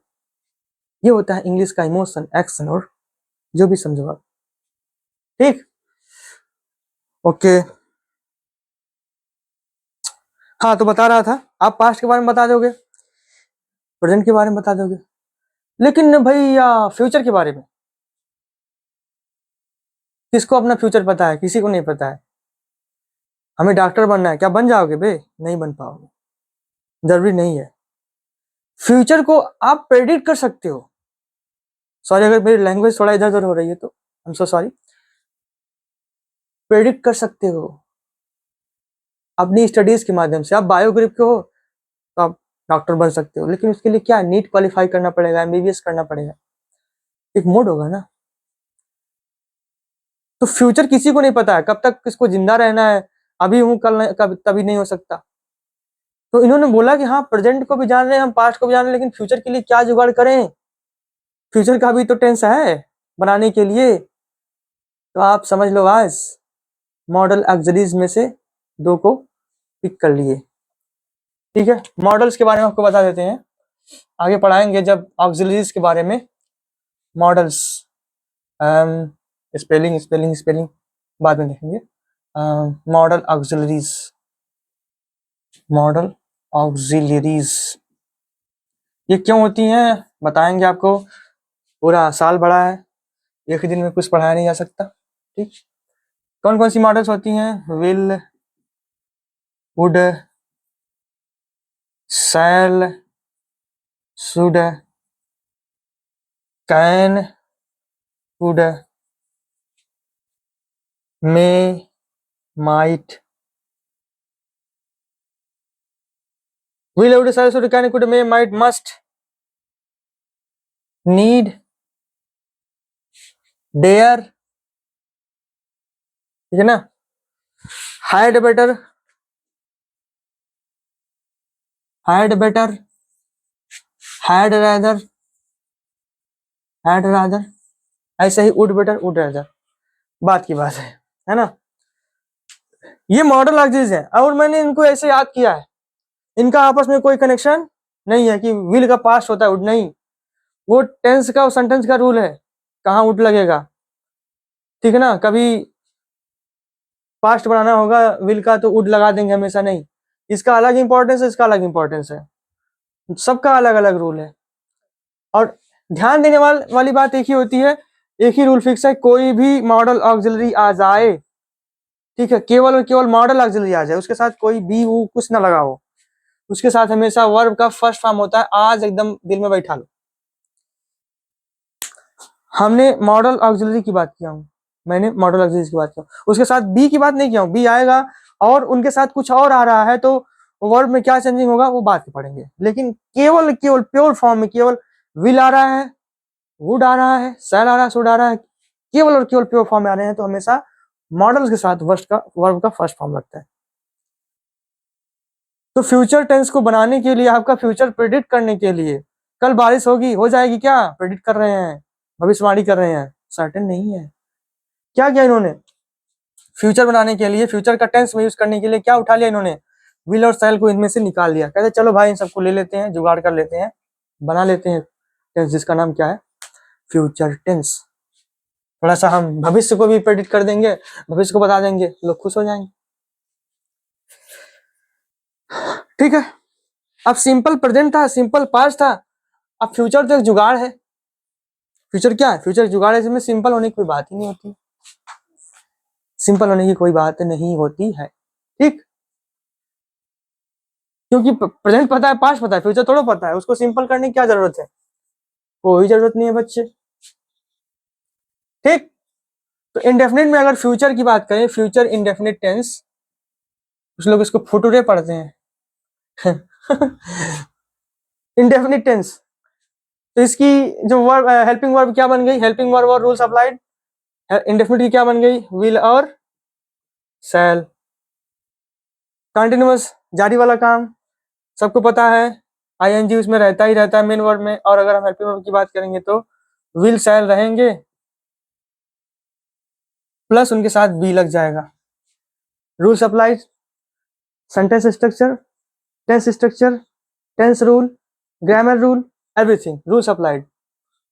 Speaker 1: ये होता है इंग्लिश का इमोशन, एक्शन, और जो भी समझो आप। ठीक, ओके। हाँ, तो बता रहा था, आप पास्ट के बारे में बता दोगे, प्रेजेंट के बारे में बता दोगे, लेकिन भैया फ्यूचर के बारे में किसको अपना फ्यूचर पता है, किसी को नहीं पता है। हमें डॉक्टर बनना है, क्या बन जाओगे बे, नहीं बन पाओगे, जरूरी नहीं है। फ्यूचर को आप प्रेडिक्ट कर सकते हो, सॉरी अगर मेरी लैंग्वेज थोड़ा इधर उधर हो रही है तो I am so sorry, predict कर सकते हो अपनी स्टडीज के माध्यम से। आप बायो ग्रुप के हो तो आप डॉक्टर बन सकते हो, लेकिन उसके लिए क्या, नीट क्वालिफाई करना पड़ेगा, एमबीबीएस करना पड़ेगा, एक मोड होगा ना। तो फ्यूचर किसी को नहीं पता है, कब तक किसको जिंदा रहना है, अभी हूं कल नहीं, कब तभी नहीं हो सकता। तो इन्होंने बोला कि हाँ प्रेजेंट को भी जान रहे हैं हम, पास्ट को भी जान रहे हैं, लेकिन फ्यूचर के लिए क्या जुगाड़ करें, फ्यूचर का भी तो टेंस है बनाने के लिए। तो आप समझ लो आज मॉडल एक्सरीज में से दो को पिक कर लिए। ठीक है, मॉडल्स के बारे में आपको बता देते हैं। आगे पढ़ाएंगे जब ऑक्सिलरीज के बारे में, मॉडल्स, स्पेलिंग स्पेलिंग स्पेलिंग बाद में देखेंगे। मॉडल ऑक्सिलरीज, मॉडल ऑक्सिलरीज ये क्यों होती हैं बताएंगे आपको। पूरा साल बड़ा है, एक ही दिन में कुछ पढ़ाया नहीं जा सकता। ठीक, कौन कौन सी मॉडल्स होती हैं? Will, would, shall, should, can, could, may, might, will, would, shall, should, can, could, may, might, must, need, dare, ठीक है ना। Had better, had better, had rather, had rather, ऐसे ही उड बेटर, उड रैदर, बात की बात है ना। ये मॉडल ऑक्सिलरीज है और मैंने इनको ऐसे याद किया है, इनका आपस में कोई कनेक्शन नहीं है कि विल का पास्ट होता है उड, नहीं, वो टेंस का और सेंटेंस का रूल है, कहाँ उड लगेगा, ठीक है ना। कभी पास्ट बनाना होगा विल का तो उड लगा देंगे, हमेशा नहीं, इसका अलग इंपॉर्टेंस है, इसका अलग इंपॉर्टेंस है, सबका अलग अलग रूल है। और ध्यान देने वाली बात एक ही होती है, एक ही रूल फिक्स है, कोई भी मॉडल ऑक्सिलरी आ जाए, ठीक है, केवल और केवल मॉडल ऑक्सिलरी आ जाए, उसके साथ कोई बी वो कुछ ना लगा हो, उसके साथ हमेशा वर्ब का फर्स्ट फॉर्म होता है। आज एकदम दिल में बैठा लो, हमने मॉडल ऑक्सिलरी की बात किया हूं, मैंने मॉडल ऑक्सिलरी की बात किया, उसके साथ बी की बात नहीं किया हूं, बी आएगा और उनके साथ कुछ और आ रहा है तो वर्ब में क्या चेंजिंग होगा वो बात पढ़ेंगे, लेकिन केवल केवल प्योर फॉर्म में केवल विल आ रहा है, वुड आ रहा है, शैल आ रहा है, शुड आ रहा है, केवल और केवल प्योर फॉर्म में आ रहे हैं तो हमेशा मॉडल्स के साथ वर्ब का फर्स्ट फॉर्म लगता है। तो फ्यूचर टेंस को बनाने के लिए, आपका फ्यूचर प्रेडिक्ट करने के लिए, कल बारिश होगी, हो जाएगी क्या, प्रेडिक्ट कर रहे हैं, भविष्यवाणी कर रहे हैं, सर्टेन नहीं है। क्या किया इन्होंने फ्यूचर बनाने के लिए, फ्यूचर का टेंस में यूज करने के लिए क्या उठा लिया इन्होंने, विल और शैल को इनमें से निकाल लिया, कहते चलो भाई इन सबको ले लेते हैं, जुगाड़ कर लेते हैं, बना लेते हैं टेंस जिसका नाम क्या है, फ्यूचर टेंस। थोड़ा सा हम भविष्य को भी प्रेडिक्ट कर देंगे, भविष्य को बता देंगे, लोग खुश हो जाएंगे, ठीक है। अब सिंपल प्रेजेंट था, सिंपल पास्ट था, अब फ्यूचर तो एक जुगाड़ है। फ्यूचर क्या है, फ्यूचर जुगाड़ है, इसमें सिंपल होने की कोई बात ही नहीं होती, सिंपल होने की कोई बात नहीं होती है, ठीक, क्योंकि प्रेजेंट पता है, पास्ट पता है, फ्यूचर थोड़ा पता है, उसको सिंपल करने की क्या जरूरत है, कोई जरूरत नहीं है बच्चे, ठीक। तो इंडेफिनिट में अगर फ्यूचर की बात करें, फ्यूचर इंडेफिनिट टेंस, कुछ लोग इसको फुटुरे पढ़ते हैं इंडेफिनिट टेंस, तो इसकी जो वर्ब, हेल्पिंग वर्ब क्या बन गई, हेल्पिंग वर्ब और रूल्स अप्लाइड, इंडेफिनिट की क्या बन गई, विल और शैल। कंटिन्यूअस जारी वाला काम सबको पता है, आईएनजी उसमें रहता ही रहता है मेन वर्ब में, और अगर हम हेल्पिंग वर्ब की बात करेंगे तो विल शैल रहेंगे प्लस उनके साथ बी लग जाएगा। Rules applied, sentence structure, tense structure, tense rule, grammar rule, everything rules applied,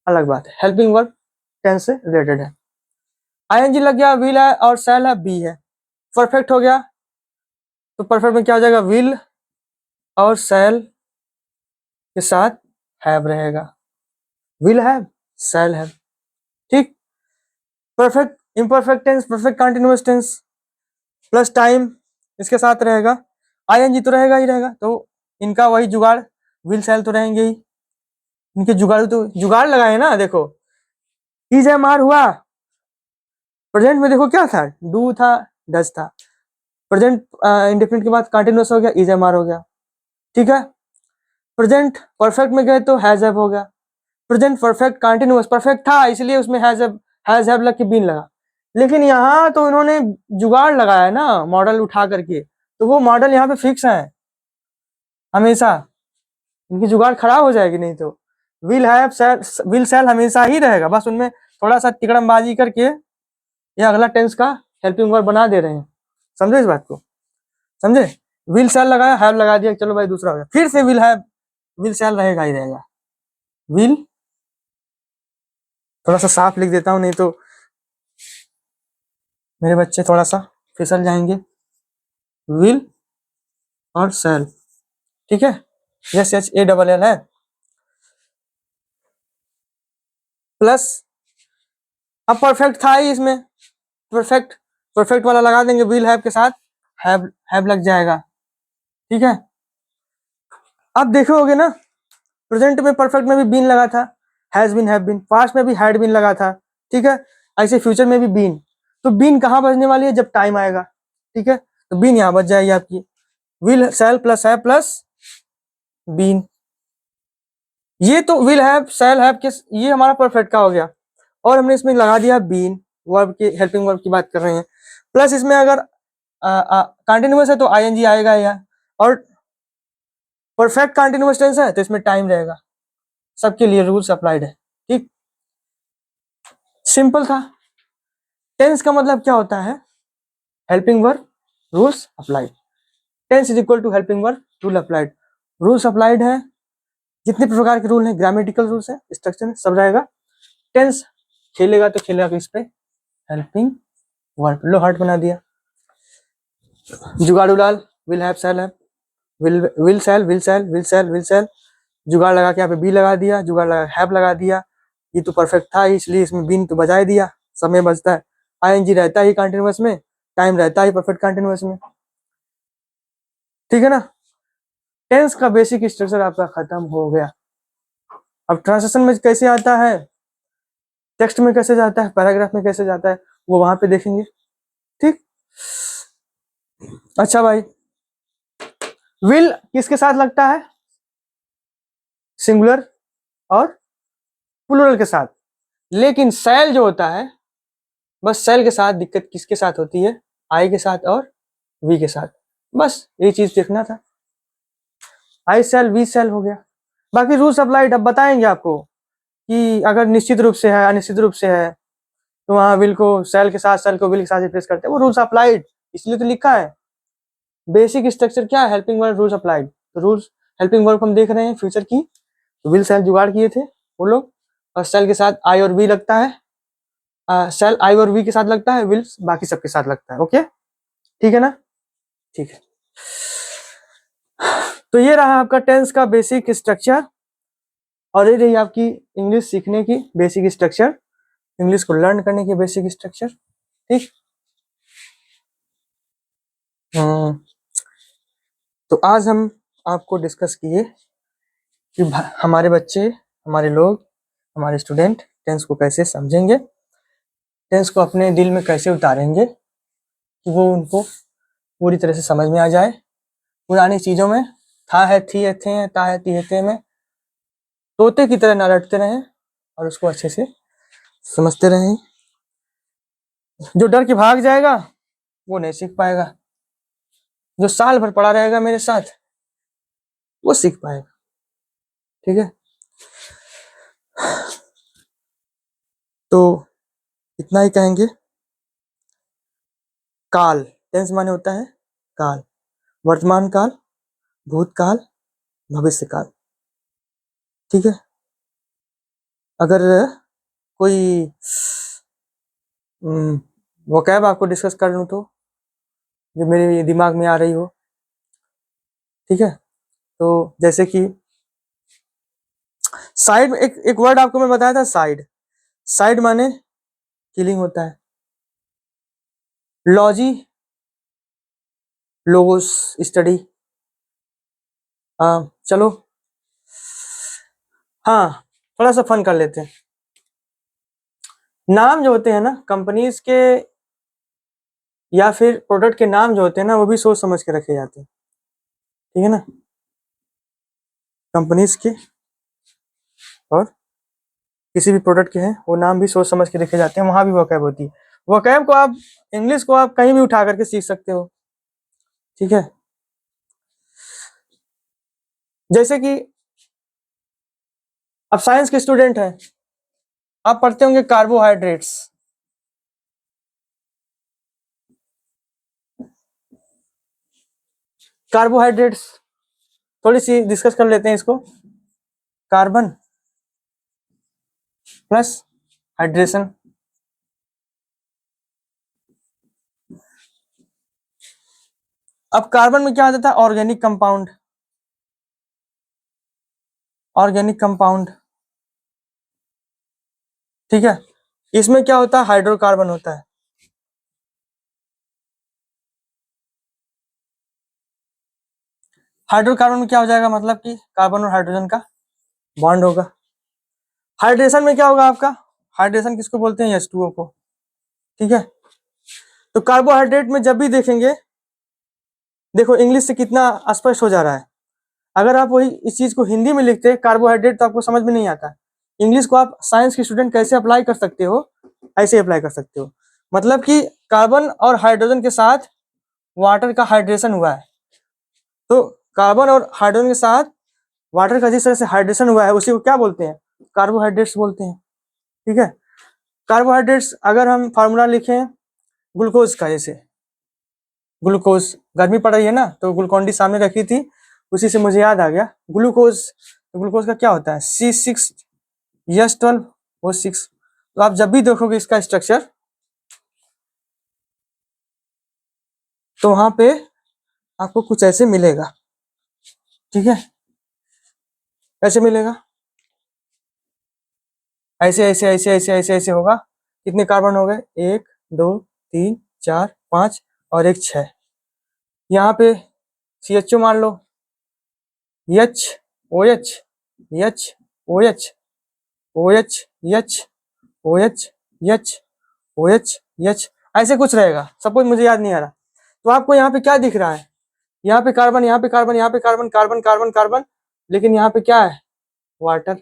Speaker 1: अलग बात है, हेल्पिंग वर्ब टेंस से रिलेटेड है। आईएनजी लग गया, विल है और शैल है, बी है, परफेक्ट हो गया, तो परफेक्ट में क्या हो जाएगा, विल और शैल के साथ हैव रहेगा, विल हैव, शैल हैव, ठीक। Perfect imperfect tense, perfect continuous tense plus time इसके साथ रहेगा, आईएनजी तो रहेगा ही रहेगा, तो इनका वही जुगाड़, विल शैल तो रहेंगे ही, इनके जुगाड़ तो जुगाड़ लगाए ना, देखो इज एम आर हुआ, प्रेजेंट में देखो क्या था, डू था, डज था, प्रेजेंट इंडेफिनिट के बाद कंटिन्यूअस हो गया, इज एम आर हो गया, ठीक है। प्रेजेंट परफेक्ट में गए तो हैज हैव हो गया, प्रेजेंट परफेक्ट कंटिन्यूअस, परफेक्ट था इसलिए उसमें हैज हैव लग के बीन लगा, लेकिन यहाँ तो इन्होंने जुगाड़ लगाया ना मॉडल उठा करके, तो वो मॉडल यहाँ पे फिक्स है हमेशा, इनकी जुगाड़ खराब हो जाएगी नहीं तो, विल हैव विल शैल हमेशा ही रहेगा, बस उनमें थोड़ा सा तिकड़मबाजी करके ये अगला टेंस का हेल्पिंग वर्ब बना दे रहे हैं, समझे इस बात को, समझे, विल शैल लगाया, हैव लगा दिया, चलो भाई दूसरा हो गया, फिर से विल हैव विल शैल रहेगा ही रहेगा। विल, थोड़ा सा साफ लिख देता हूं, नहीं तो मेरे बच्चे थोड़ा सा फिसल जाएंगे। विल और शैल, ठीक है। Yes H A double L है, प्लस अब परफेक्ट था ही इसमें, परफेक्ट, परफेक्ट वाला लगा देंगे विल हैव के साथ, हैव लग जाएगा, ठीक है। अब देखोगे ना, प्रेजेंट में परफेक्ट में भी बीन लगा था, has been, have been, past में भी हैड बीन लगा था, ठीक है। ऐसे फ्यूचर में भी बीन, तो बीन कहाँ बचने वाली है, जब टाइम आएगा, ठीक है। तो बीन यहाँ बच जाएगी आपकी, will shall plus have plus been. ये तो विल हैव शैल हैव के, ये हमारा परफेक्ट का हो गया, और हमने इसमें लगा दिया बीन, वर्ब के, हेल्पिंग वर्ब की बात कर रहे हैं। प्लस इसमें अगर कंटिन्यूअस है तो आईएनजी आएगा या, और परफेक्ट कंटिन्यूअस टेंस है तो इसमें टाइम रहेगा। सबके लिए रूल्स अप्लाइड है, ठीक, सिंपल था। टेंस का मतलब क्या होता है, helping verb rules applied. Tense is equal to helping verb rule applied. Rules applied है, जितने प्रकार के रूल हैं, ग्रामेटिकल रूल्स है, स्ट्रक्चर सब रहेगा। टेंस खेलेगा तो खेलेगा किस पे, हेल्पिंग वर्ब। लो हार्ट बना दिया। जुगाड़ू लाल, will have shall have, will shall, will shall, will shall, will shall, जुगाड़ लगा के यहाँ पे बी लगा दिया, जुगाड़ लगा हैव लगा दिया। ये तो परफेक्ट था इसलिए इसमें बीन तो बजा दिया, समय बचता है। आईएनजी रहता ही कंटिन्यूअस में, टाइम रहता ही परफेक्ट कंटिन्यूअस में, ठीक है ना। टेंस का बेसिक स्ट्रक्चर आपका खत्म हो गया। अब ट्रांसलेशन में कैसे आता है, टेक्स्ट में कैसे जाता है, पैराग्राफ में कैसे जाता है, वो वहां पे देखेंगे, ठीक। अच्छा भाई, विल किसके साथ लगता है, सिंगुलर और प्लूरल के साथ, लेकिन शैल जो होता है, बस शैल के साथ दिक्कत किसके साथ होती है, आई के साथ और वी के साथ, बस ये चीज देखना था। आई शैल, वी शैल हो गया। बाकी रूल्स अप्लाइड अब बताएंगे आपको, कि अगर निश्चित रूप से है, अनिश्चित रूप से है, तो वहां विल को शैल के साथ, शैल को विल के साथ रिप्लेस करते हैं, वो रूल्स अप्लाइड, इसलिए तो लिखा है। बेसिक स्ट्रक्चर क्या है, हेल्पिंग वर्ब रूल्स अप्लाइड। तो रूल्स, हेल्पिंग वर्ब हम देख रहे हैं फ्यूचर की, तो विल शैल जुगाड़ किए थे वो लोग, और शैल के साथ आई और वी लगता है, शैल आई और वी के साथ लगता है, विल बाकी सबके साथ लगता है, ओके, ठीक है ना, ठीक है। तो ये रहा आपका टेंस का बेसिक स्ट्रक्चर, और ये रही आपकी इंग्लिश सीखने की बेसिक स्ट्रक्चर, इंग्लिश को लर्न करने की बेसिक स्ट्रक्चर, ठीक। तो आज हम आपको डिस्कस किए कि हमारे बच्चे, हमारे लोग, हमारे स्टूडेंट टेंस को कैसे समझेंगे, टेंस को अपने दिल में कैसे उतारेंगे कि वो उनको पूरी तरह से समझ में आ जाए। पुरानी चीजों में था है, थी है, थे हैं, ता है, ती है, ते में तोते की तरह ना रटते रहें, और उसको अच्छे से समझते रहें। जो डर के भाग जाएगा वो नहीं सीख पाएगा, जो साल भर पड़ा रहेगा मेरे साथ वो सीख पाएगा, ठीक है। तो इतना ही कहेंगे। काल, टेंस माने होता है काल, वर्तमान काल, भूतकाल, भविष्य काल, ठीक है। अगर कोई वोकैब आपको डिस्कस कर लूं तो, जो मेरे दिमाग में आ रही हो, ठीक है। तो जैसे कि साइड, एक एक वर्ड आपको मैं बताया था, साइड। साइड माने किलिंग होता है। Logy, logos, study. चलो, हाँ, थोड़ा सा फन कर लेते हैं। नाम जो होते हैं ना कंपनीज के, या फिर प्रोडक्ट के नाम जो होते हैं ना, वो भी सोच समझ के रखे जाते हैं, ठीक है ना। कंपनीज के और किसी भी प्रोडक्ट के हैं, वो नाम भी सोच समझ के रखे जाते हैं, वहां भी वोकैब होती है। वोकैब को आप, इंग्लिश को आप कहीं भी उठा करके सीख सकते हो, ठीक है। जैसे कि अब साइंस के स्टूडेंट हैं, आप पढ़ते होंगे कार्बोहाइड्रेट्स, कार्बोहाइड्रेट्स थोड़ी सी डिस्कस कर लेते हैं इसको। Carbon plus hydration. अब कार्बन में क्या आ जाता है, ऑर्गेनिक कंपाउंड, ऑर्गेनिक कंपाउंड, ठीक है। इसमें क्या होता है, हाइड्रोकार्बन होता है। हाइड्रोकार्बन में क्या हो जाएगा, मतलब कि कार्बन और हाइड्रोजन का बॉन्ड होगा। हाइड्रेशन में क्या होगा आपका, हाइड्रेशन किसको बोलते हैं, H2O को, ठीक है। तो कार्बोहाइड्रेट में जब भी देखेंगे, देखो इंग्लिश से कितना स्पष्ट हो जा रहा है। अगर आप वही इस चीज को हिंदी में लिखते हैं कार्बोहाइड्रेट, तो आपको समझ में नहीं आता। इंग्लिश को आप साइंस के स्टूडेंट कैसे अप्लाई कर सकते हो, ऐसे अप्लाई कर सकते हो। मतलब कि कार्बन और हाइड्रोजन के साथ वाटर का हाइड्रेशन हुआ है, तो कार्बन और हाइड्रोजन के साथ वाटर का जिस तरह से हाइड्रेशन हुआ है उसी को क्या बोलते हैं, कार्बोहाइड्रेट्स बोलते हैं, ठीक है। कार्बोहाइड्रेट्स अगर हम फार्मूला लिखें ग्लूकोज का, जैसे ग्लूकोज, गर्मी पड़ रही है ना तो ग्लूकोन डी सामने रखी थी, उसी से मुझे याद आ गया ग्लूकोज। तो ग्लूकोज का क्या होता है, C6H12O6। तो आप जब भी देखोगे इसका स्ट्रक्चर, तो वहां पे आपको कुछ ऐसे मिलेगा, ठीक है। ऐसे मिलेगा, ऐसे ऐसे ऐसे ऐसे ऐसे ऐसे होगा। कितने कार्बन हो गए, 1 2 3 4 5 और एक 6। यहाँ पे CHO मान लो, H OH H OH OH H OH H OH H, ऐसे कुछ रहेगा। सपोज मुझे याद नहीं आ रहा, तो आपको यहाँ पे क्या दिख रहा है, यहाँ पे कार्बन, यहाँ पे कार्बन, यहाँ पे कार्बन, कार्बन कार्बन कार्बन, लेकिन यहाँ पे क्या है, वाटर,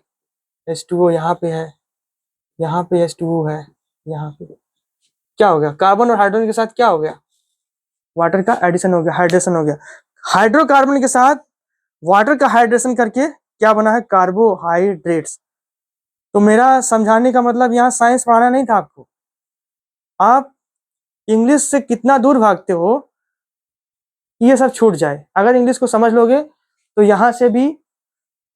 Speaker 1: H2O यहाँ पे है, यहाँ पे H2O है, यहाँ पे क्या हो गया, कार्बन और हाइड्रोजन के साथ क्या हो गया, वाटर का एडिशन हो गया, हाइड्रेशन हो गया। हाइड्रोकार्बन के साथ वाटर का हाइड्रेशन करके क्या बना है, कार्बोहाइड्रेट्स। तो मेरा समझाने का मतलब यहाँ साइंस पढ़ाना नहीं था आपको, आप इंग्लिश से कितना दूर भागते हो, ये सब छूट जाए। अगर इंग्लिश को समझ लोगे तो यहाँ से भी,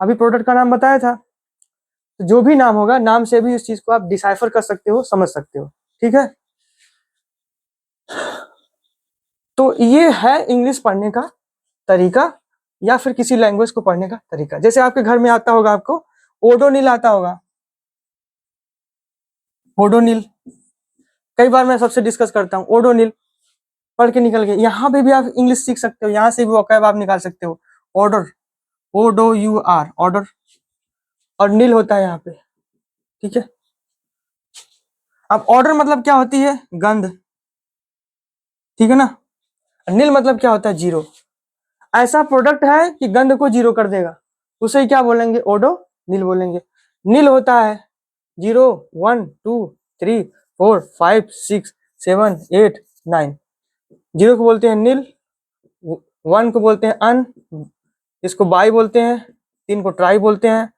Speaker 1: अभी प्रोडक्ट का नाम बताया था, तो जो भी नाम होगा, नाम से भी इस चीज को आप डिसाइफर कर सकते हो, समझ सकते हो, ठीक है। तो ये है इंग्लिश पढ़ने का तरीका, या फिर किसी लैंग्वेज को पढ़ने का तरीका। जैसे आपके घर में आता होगा, आपको ओडोनिल आता होगा, ओडोनिल, कई बार मैं सबसे डिस्कस करता हूँ, ओडोनिल पढ़ के निकल गए। यहाँ पे भी आप इंग्लिश सीख सकते हो, यहाँ से भी वोकैब आप निकाल सकते हो, ऑर्डर, ODOUR, ऑर्डर, और नील होता है यहाँ पे, ठीक है। अब ऑर्डर मतलब क्या होती है, गंध, ठीक है ना। नील मतलब क्या होता है, जीरो। ऐसा प्रोडक्ट है कि गंध को जीरो कर देगा, उसे क्या बोलेंगे, ओडो नील बोलेंगे। नील होता है 0 1 2 3 4 5 6 7 8 9। जीरो को बोलते हैं नील, 1 को बोलते हैं अन, इसको बाई बोलते हैं, 3 को ट्राई बोलते हैं,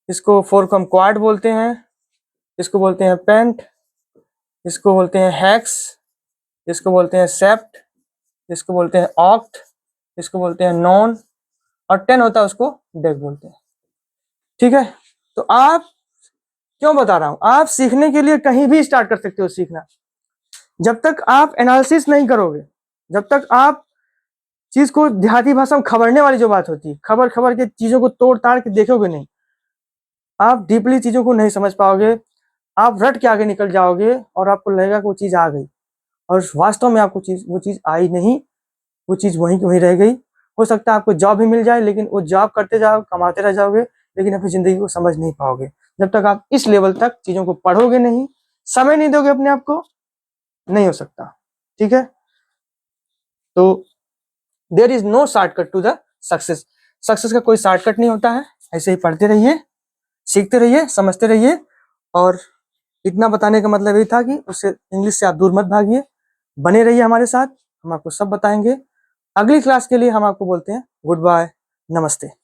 Speaker 1: इसको 4 को हम क्वाड बोलते हैं, इसको बोलते हैं पेंट, इसको बोलते हैं हेक्स, इसको बोलते हैं सेप्ट, इसको बोलते हैं ऑक्ट, इसको बोलते हैं नॉन, और 10 होता है उसको डेक बोलते हैं, ठीक है। तो आप, क्यों बता रहा हूं, आप सीखने के लिए कहीं भी स्टार्ट कर सकते हो सीखना। जब तक आप एनालिसिस नहीं करोगे, जब तक आप चीज को देहाती भाषा में खबरने वाली जो बात होती है, खबर खबर के चीजों को तोड़ ताड़ के देखोगे नहीं, आप डीपली चीजों को नहीं समझ पाओगे। आप रट के आगे निकल जाओगे और आपको लगेगा कि वो चीज आ गई, और वास्तव में आपको वो चीज आई नहीं, वो चीज वहीं की वहीं रह गई। हो सकता है आपको जॉब भी मिल जाए, लेकिन वो जॉब करते जाओ, कमाते रह जाओगे, लेकिन अपनी जिंदगी को समझ नहीं पाओगे। जब तक आप इस लेवल तक चीजों को पढ़ोगे नहीं, समय नहीं दोगे अपने आप को, नहीं हो सकता, ठीक है। तो there is no shortcut to the success, success का कोई शॉर्टकट नहीं होता है। ऐसे ही पढ़ते रहिए, सीखते रहिए, समझते रहिए। और इतना बताने का मतलब ये था कि उससे, इंग्लिश से आप दूर मत भागिए, बने रहिए हमारे साथ, हम आपको सब बताएंगे। अगली क्लास के लिए हम आपको बोलते हैं गुड बाय, नमस्ते।